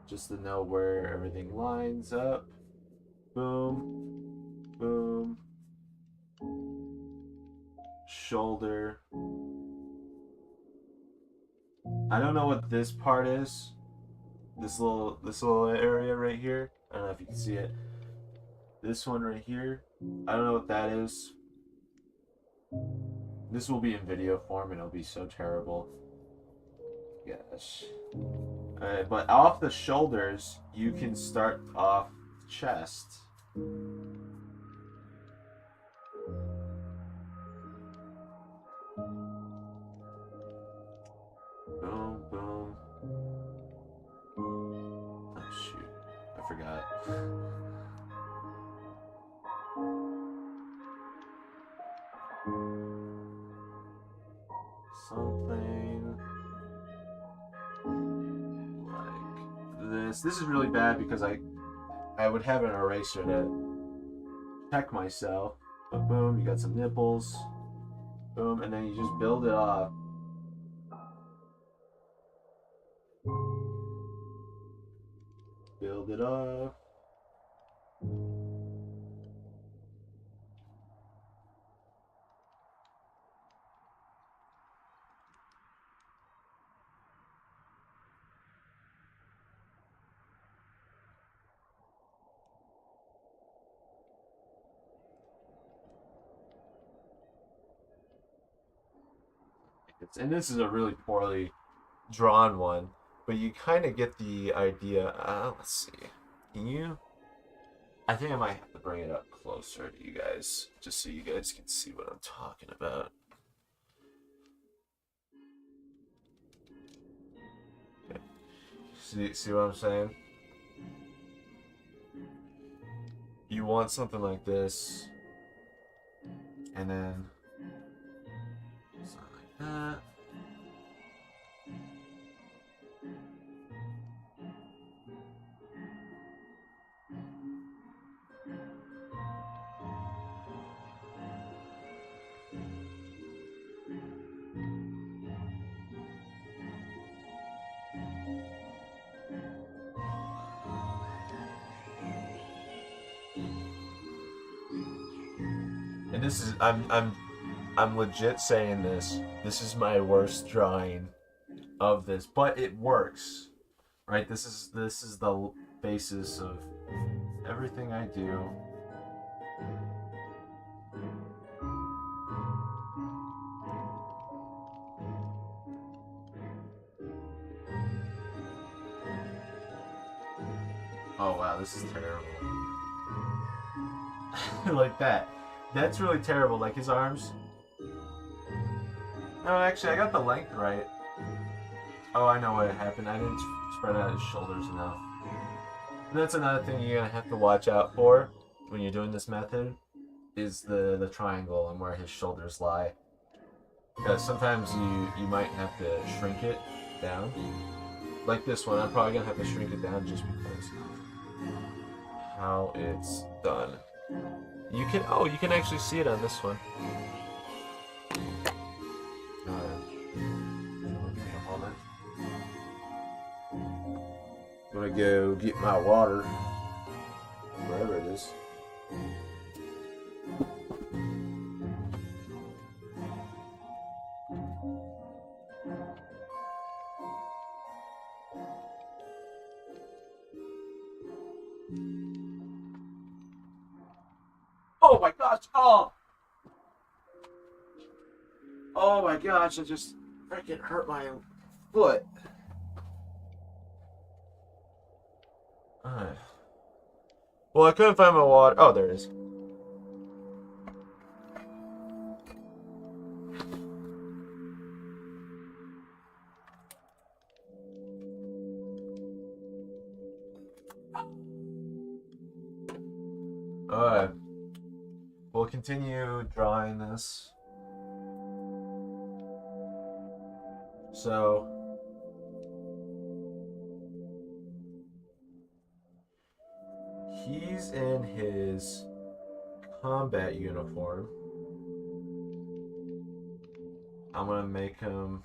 [SPEAKER 1] just to know where everything lines up. Boom, boom, shoulder. I don't know what this part is. This little area right here. I don't know if you can see it. This one right here. I don't know what that is. This will be in video form and it'll be so terrible. Gosh. But off the shoulders, you can start off chest. Boom, boom. Oh shoot, I forgot. Something like this. This is really bad because I would have an eraser to check myself. But boom, you got some nipples. Boom, and then you just build it up. Build it up. And this is a really poorly drawn one, but you kind of get the idea. Let's see. Can you? I think I might have to bring it up closer to you guys, just so you guys can see what I'm talking about. Okay. See what I'm saying? You want something like this, and then something like that. And this is I'm legit saying this. This is my worst drawing of this, but it works. Right? This is the basis of everything I do. Oh wow, this is terrible. Like that. That's really terrible. Like his arms. No, actually, I got the length right. Oh, I know what happened. I didn't spread out his shoulders enough. And that's another thing you're gonna have to watch out for when you're doing this method, is the triangle and where his shoulders lie. Because sometimes you might have to shrink it down. Like this one, I'm probably gonna have to shrink it down just because of how it's done. You can actually see it on this one. I'm gonna go get my water, wherever it is. Oh my gosh! Oh my gosh! I just freaking hurt my foot. Well, I couldn't find my water. Oh, there it is. Alright. We'll continue drawing this. So he's in his combat uniform. I'm gonna make him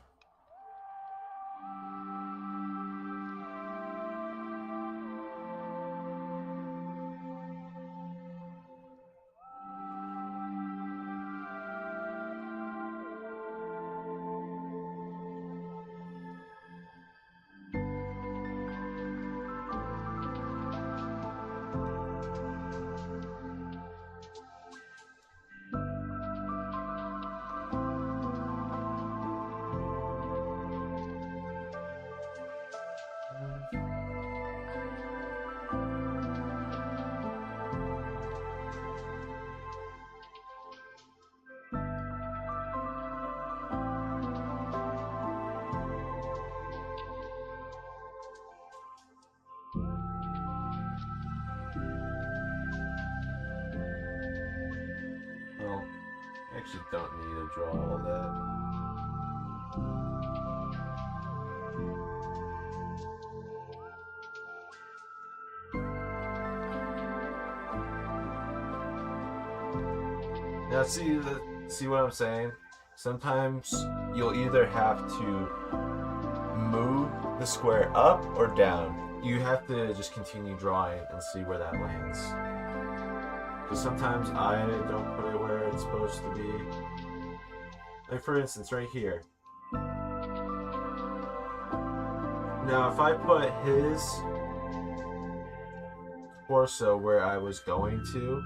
[SPEAKER 1] actually don't need to draw all that. Now see what I'm saying? Sometimes you'll either have to move the square up or down. You have to just continue drawing and see where that lands. Because sometimes I don't put it where it's supposed to be. Like for instance, right here. Now if I put his torso where I was going to,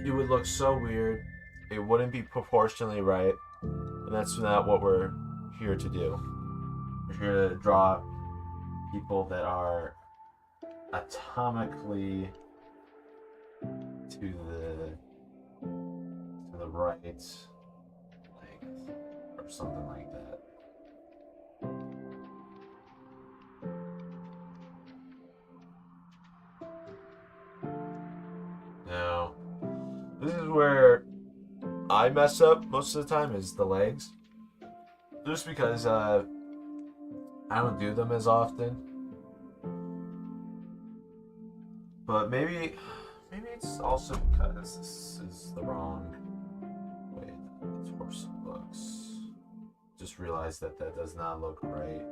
[SPEAKER 1] it would look so weird. It wouldn't be proportionally right. And that's not what we're here to do. We're here to draw people that are atomically to the right length or something like that. Now, this is where I mess up most of the time, is the legs. Just because I don't do them as often. But maybe it's also because this is the wrong way the torso looks. Just realized that does not look right.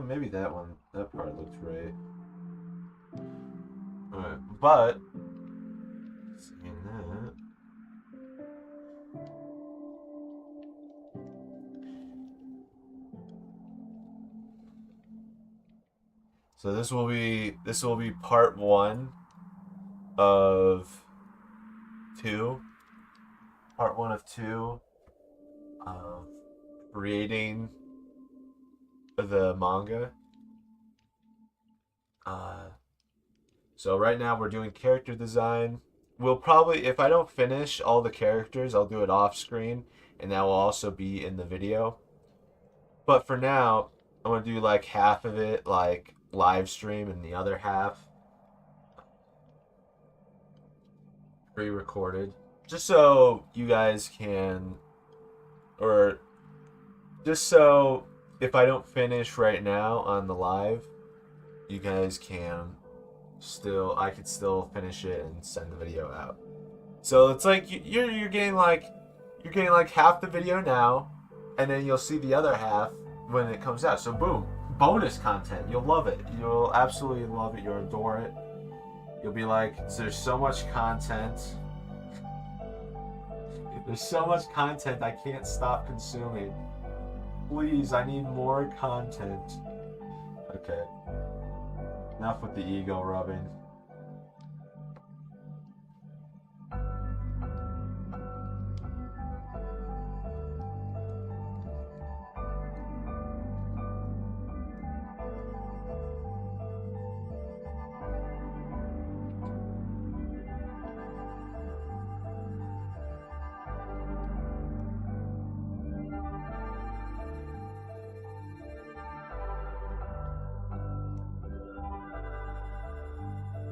[SPEAKER 1] Maybe that part looks right. Alright, but saying that, So this will be part 1 of 2. Part 1 of 2 of creating the manga. So right now we're doing character design. We'll probably, if I don't finish all the characters, I'll do it off screen, and that will also be in the video. But for now, I'm gonna do like half of it like live stream, and the other half pre-recorded, just so you guys can, or just so if I don't finish right now on the live, you guys can I could still finish it and send the video out. So it's like you're getting like half the video now, and then you'll see the other half when it comes out. So boom, bonus content. You'll love it. You'll absolutely love it. You'll adore it. You'll be like, there's so much content. There's so much content I can't stop consuming. Please, I need more content. Okay. Enough with the ego rubbing.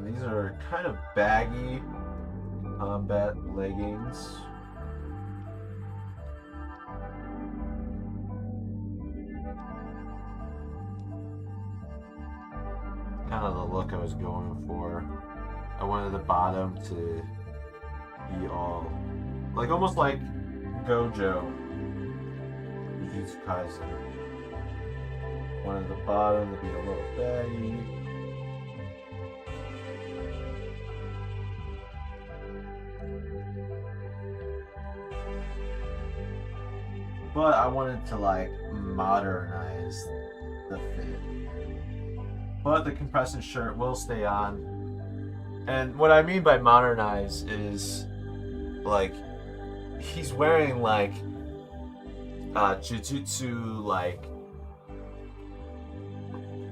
[SPEAKER 1] These are kind of baggy combat leggings. Kind of the look I was going for. I wanted the bottom to be all, like almost like Gojo, Jujutsu Kaisen. Wanted the bottom to be a little baggy. But I wanted to like modernize the fit. But the compression shirt will stay on. And what I mean by modernize is like he's wearing like Jujutsu like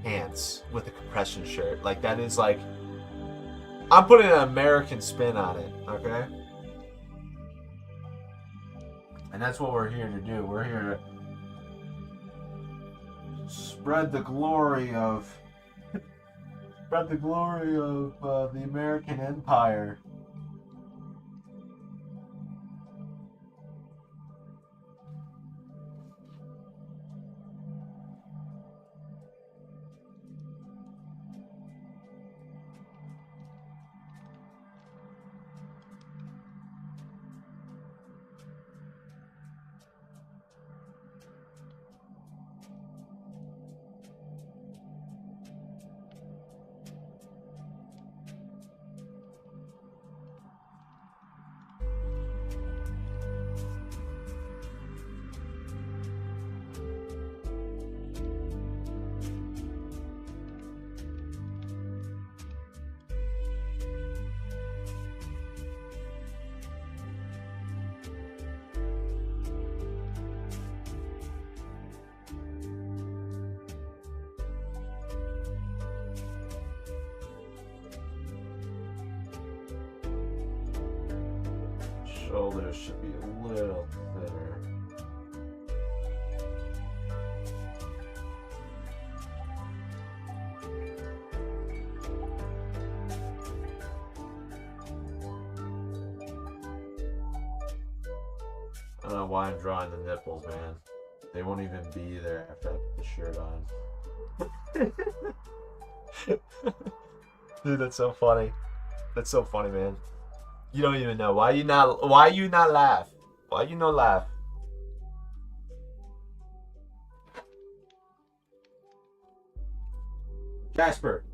[SPEAKER 1] pants with a compression shirt. Like that is like, I'm putting an American spin on it, okay? And that's what we're here to do. We're here to spread the glory of the American Empire. Shoulders should be a little thinner. I don't know why I'm drawing the nipples, man. They won't even be there after I put the shirt on. Dude, that's so funny. That's so funny, man. You don't even know. Why you not laugh? Why you not laugh? Jasper.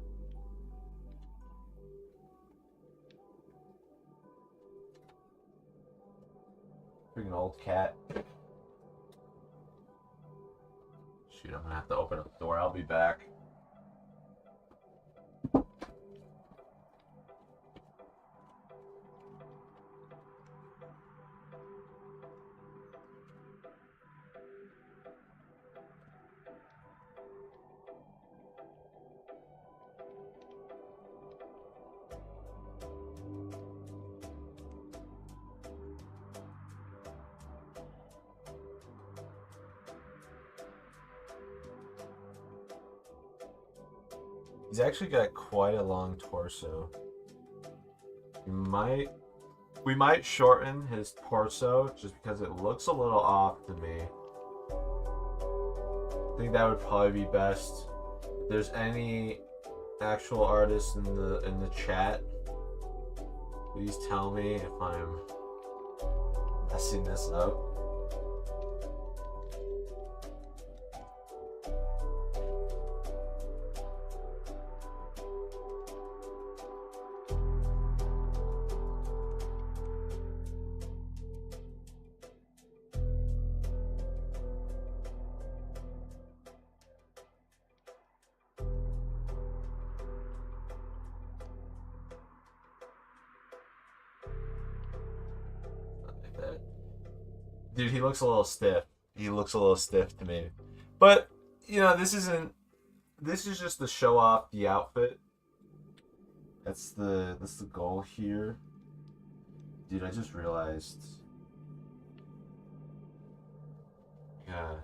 [SPEAKER 1] Freaking old cat. Shoot, I'm gonna have to open up the door. I'll be back. He's actually got quite a long torso. We might shorten his torso just because it looks a little off to me. I think that would probably be best. If there's any actual artists in the chat, please tell me if I'm messing this up. Dude, he looks a little stiff. He looks a little stiff to me. But, you know, this is just to show off the outfit. That's the goal here. Dude, I just realized. Yeah.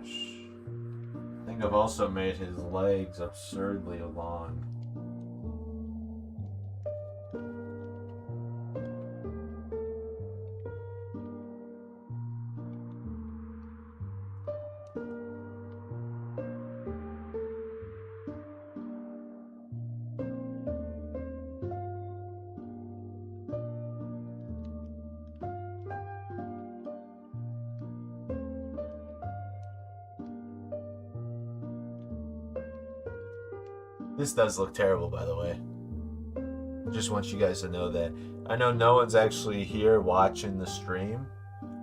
[SPEAKER 1] I think I've also made his legs absurdly long. This does look terrible, by the way. Just want you guys to know that. I know no one's actually here watching the stream.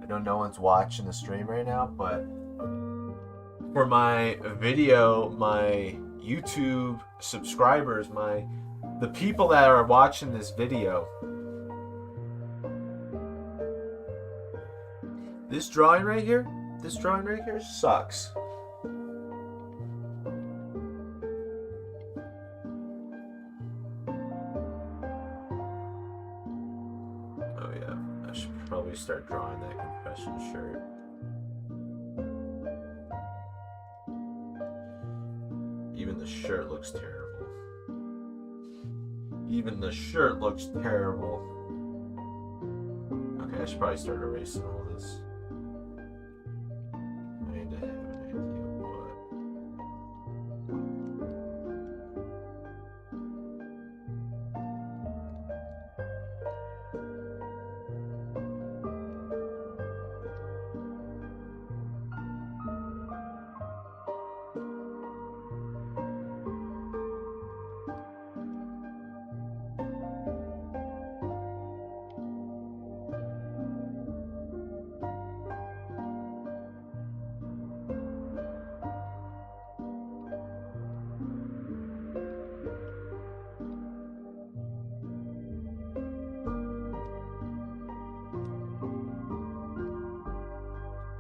[SPEAKER 1] I know no one's watching the stream right now, but for my video, my YouTube subscribers, the people that are watching this video, this drawing right here sucks. Probably start drawing that compression shirt. Even the shirt looks terrible. Even the shirt looks terrible. Okay, I should probably start erasing all this. I need to have an idea what.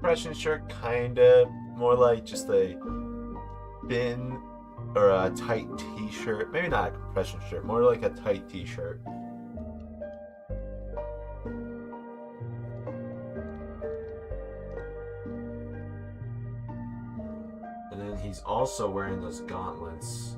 [SPEAKER 1] Compression shirt, kinda more like just a thin or a tight t-shirt. Maybe not a compression shirt, more like a tight t-shirt. And then he's also wearing those gauntlets.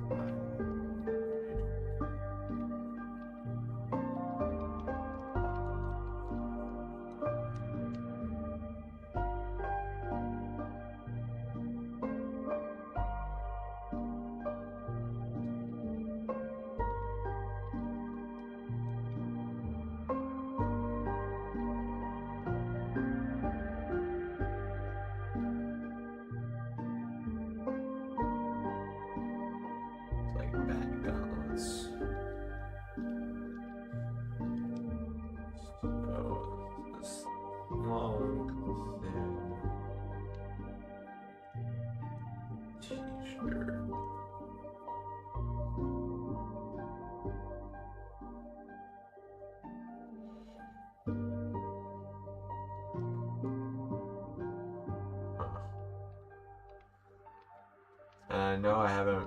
[SPEAKER 1] No, I haven't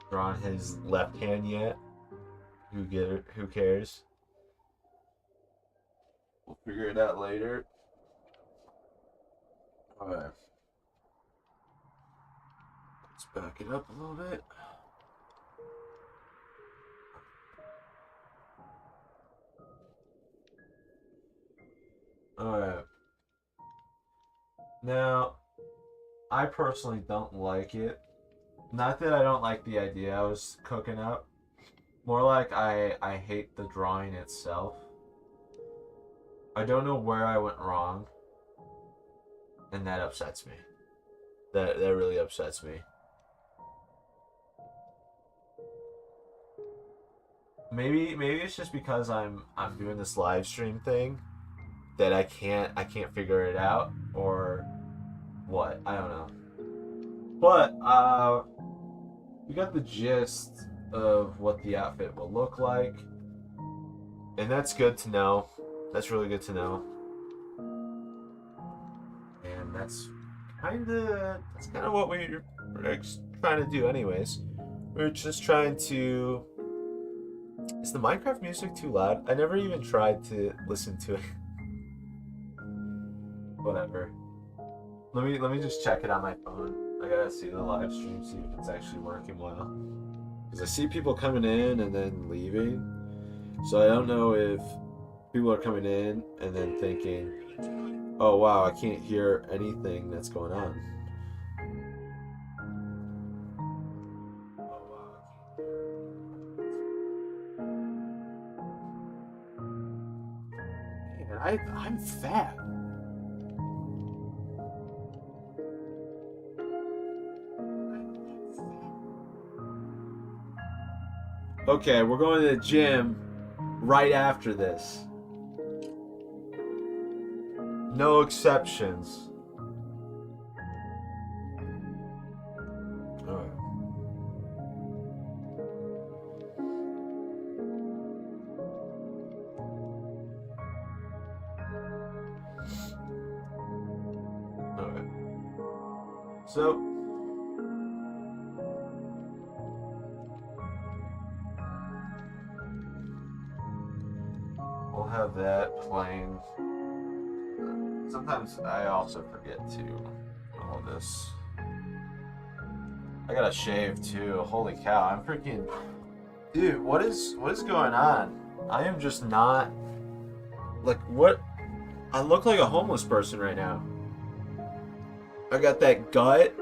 [SPEAKER 1] drawn on his left hand yet. Who cares? We'll figure it out later. Alright. Let's back it up a little bit. Alright. Now, I personally don't like it. Not that I don't like the idea I was cooking up. More like I hate the drawing itself. I don't know where I went wrong. And that upsets me. That really upsets me. Maybe it's just because I'm doing this live stream thing that I can't figure it out, or what. I don't know. But we got the gist of what the outfit will look like. And that's good to know. That's really good to know. And that's kind of what we're trying to do anyways. We're just trying to... Is the Minecraft music too loud? I never even tried to listen to it. Whatever. Let me just check it on my phone. I gotta see the live stream, see if it's actually working well. Because I see people coming in and then leaving. So I don't know if people are coming in and then thinking, oh wow, I can't hear anything that's going on. Man, I'm fat. Okay, we're going to the gym right after this. No exceptions. Alright. Alright. So, we'll have that playing. Sometimes I also forget to all this. I gotta shave too. Holy cow! I'm freaking, dude. What is going on? I am just not like what. I look like a homeless person right now. I got that gut.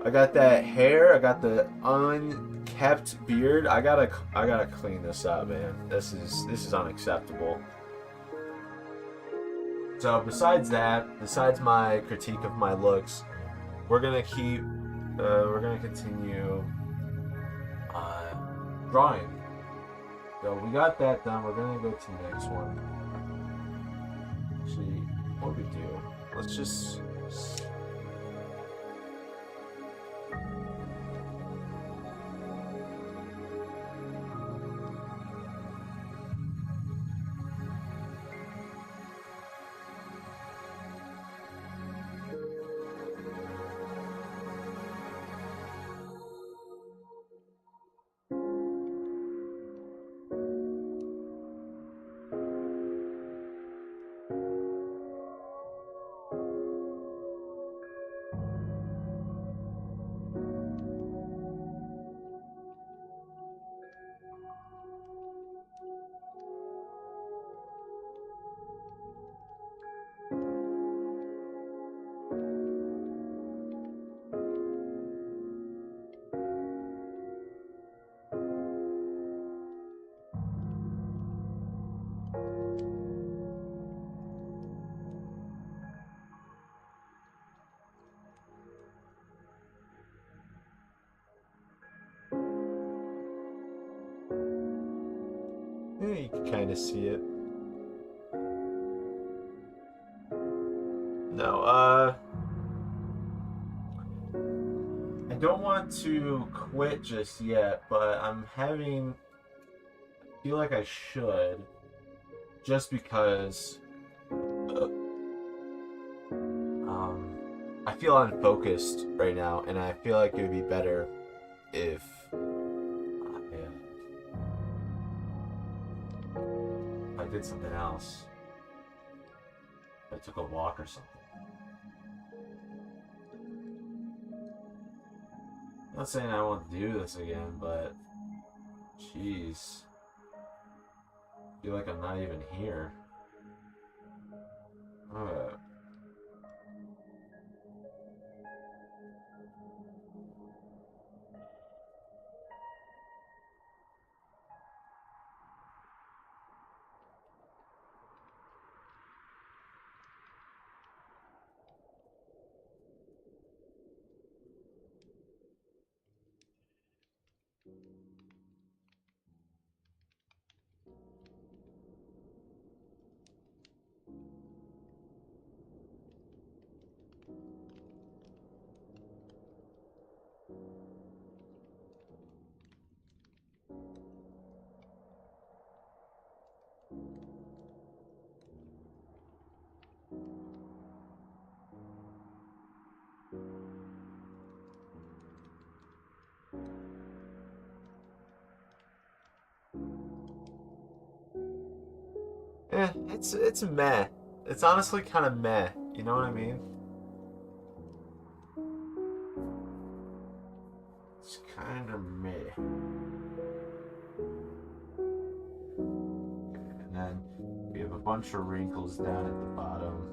[SPEAKER 1] I got that hair. I got the unkept beard. I gotta clean this up, man. This is unacceptable. So besides my critique of my looks, we're gonna continue drawing. So we got that done. We're gonna go to the next one. Actually, what we do? Let's just. Yeah, you can kind of see it. No, I don't want to quit just yet, but I feel like I should, just because I feel unfocused right now, and I feel like it would be better if did something else. I took a walk or something. I'm not saying I won't do this again, but jeez. I feel like I'm not even here. It's meh. It's honestly kind of meh. You know what I mean? It's kind of meh. And then we have a bunch of wrinkles down at the bottom.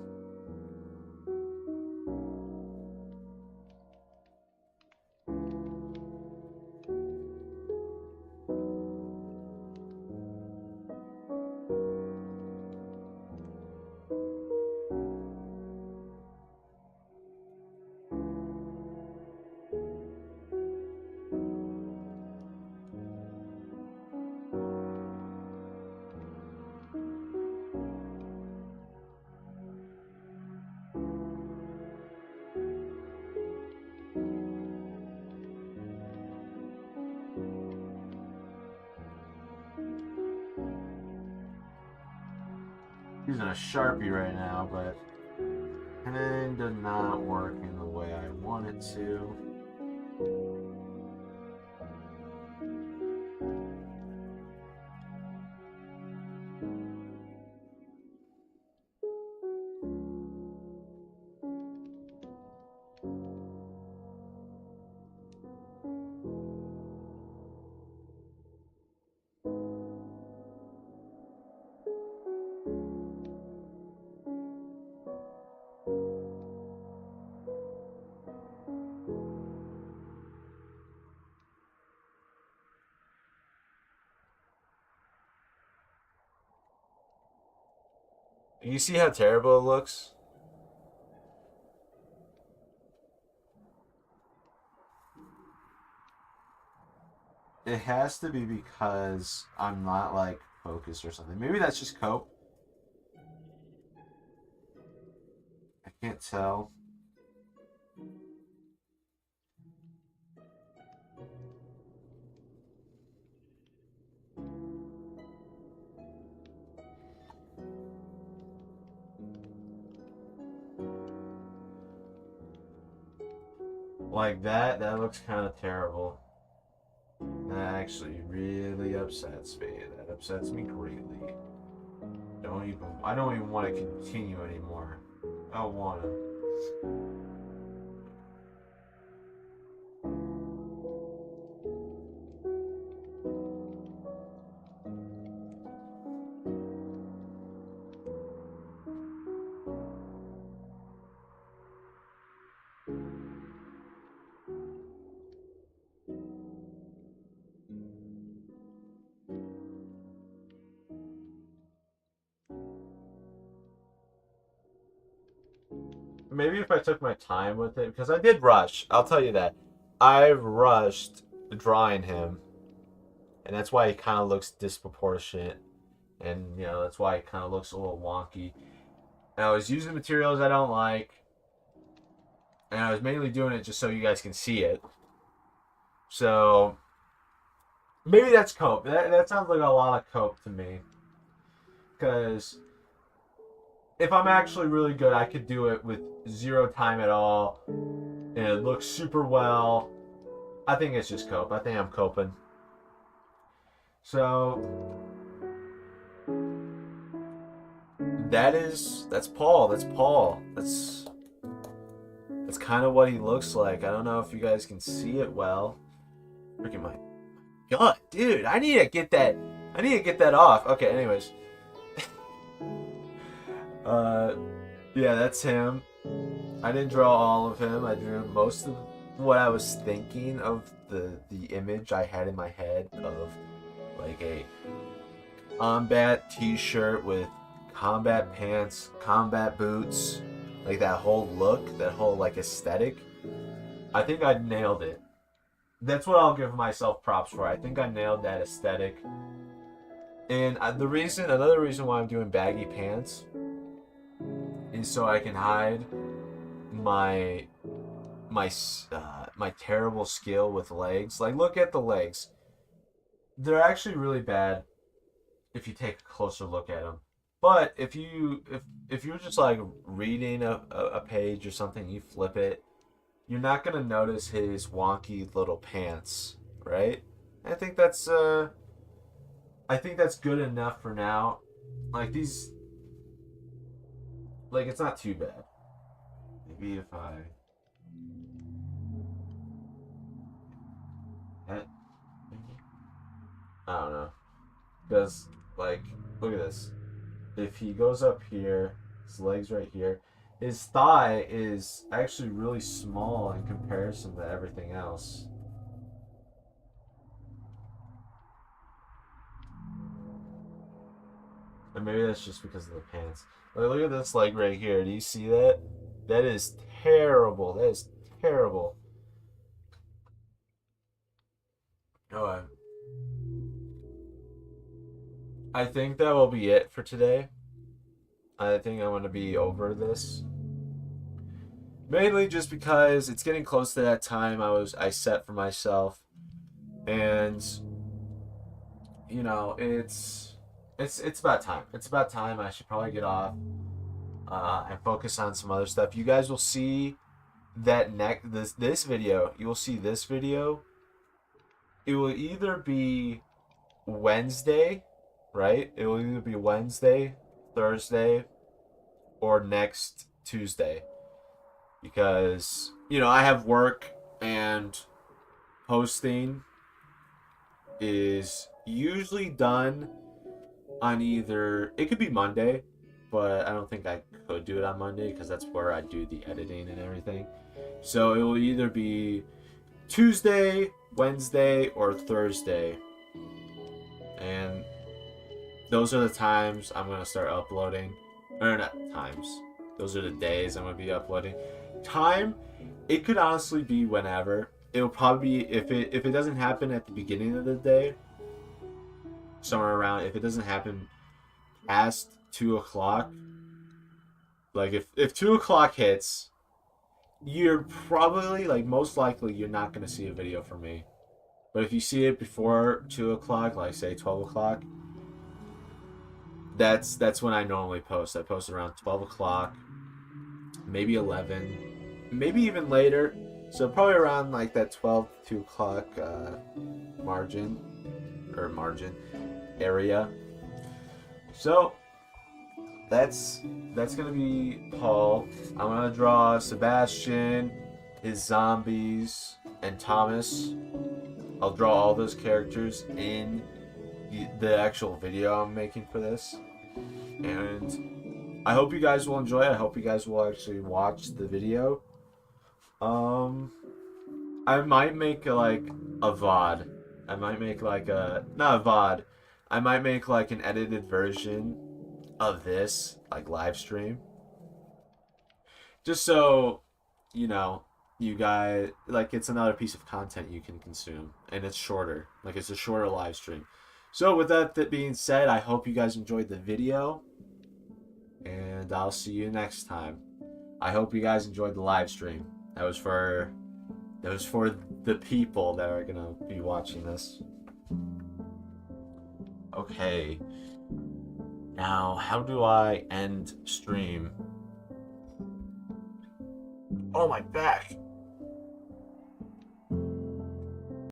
[SPEAKER 1] Using a Sharpie right now, but kinda not working the way I want it to. You see how terrible it looks? It has to be because I'm not like focused or something. Maybe that's just cope. I can't tell. Like that looks kind of terrible. That actually really upsets me. That upsets me greatly. I don't even want to continue anymore. I don't want to. Maybe if I took my time with it, because I did rush. I'll tell you that. I rushed drawing him, and that's why he kind of looks disproportionate, and that's why it kind of looks a little wonky. And I was using materials I don't like, and I was mainly doing it just so you guys can see it. So maybe that's cope. That sounds like a lot of cope to me, because if I'm actually really good, I could do it with zero time at all, and it looks super well. I think it's just cope. I think I'm coping. So That's Paul. That's Paul. That's kind of what he looks like. I don't know if you guys can see it well. Freaking my God, dude! I need to get that. I need to get that off. Okay. Anyways, yeah, that's him. I didn't draw all of him. I drew most of what I was thinking of the image I had in my head of like a combat t-shirt with combat pants, combat boots, like that whole look, that whole like aesthetic. I think I nailed it. That's what I'll give myself props for. I think I nailed that aesthetic. And another reason why I'm doing baggy pants is so I can hide my my terrible skill with legs. Like, look at the legs. They're actually really bad if you take a closer look at them. But if you're just like reading a page or something, you flip it, you're not gonna notice his wonky little pants, right? I think that's good enough for now. Like these, like it's not too bad. Maybe if I don't know. Because, like, look at this. If he goes up here, his leg's right here, his thigh is actually really small in comparison to everything else. And maybe that's just because of the pants. Like, look at this leg right here. Do you see that? That is terrible. That is terrible. Oh, I think that will be it for today. I think I'm going to be over this. Mainly just because it's getting close to that time I set for myself. And you know, it's about time. It's about time I should probably get off and focus on some other stuff. You guys will see that this video. You will see this video. It will either be Wednesday, right? It will either be Wednesday, Thursday, or next Tuesday. Because, you know, I have work and posting is usually done on it could be Monday, but I don't think I could do it on Monday because that's where I do the editing and everything. So it will either be Tuesday, Wednesday, or Thursday. And those are the times I'm going to start uploading. Or not times. Those are the days I'm going to be uploading. Time, it could honestly be whenever. It'll probably be, if it doesn't happen at the beginning of the day, somewhere around, if it doesn't happen past 2 o'clock, like if 2 o'clock hits, you're probably, like most likely, you're not going to see a video from me. But if you see it before 2 o'clock, like say 12 o'clock, that's when I normally post. I post around 12 o'clock, maybe 11, maybe even later. So probably around like that 12 to 2 o'clock margin area. So that's gonna be Paul. I'm gonna draw Sebastian, his zombies, and Thomas. I'll draw all those characters in the actual video I'm making for this. And I hope you guys will enjoy it. I hope you guys will actually watch the video. I might make like a VOD. I might make like not a VOD. I might make like an edited version of this, like live stream. Just so, you know, you guys, like it's another piece of content you can consume. And it's shorter. Like it's a shorter live stream. So with that being said, I hope you guys enjoyed the video. And I'll see you next time. I hope you guys enjoyed the live stream. That was for the people that are gonna be watching this. Okay. Now, how do I end stream? Oh, my back.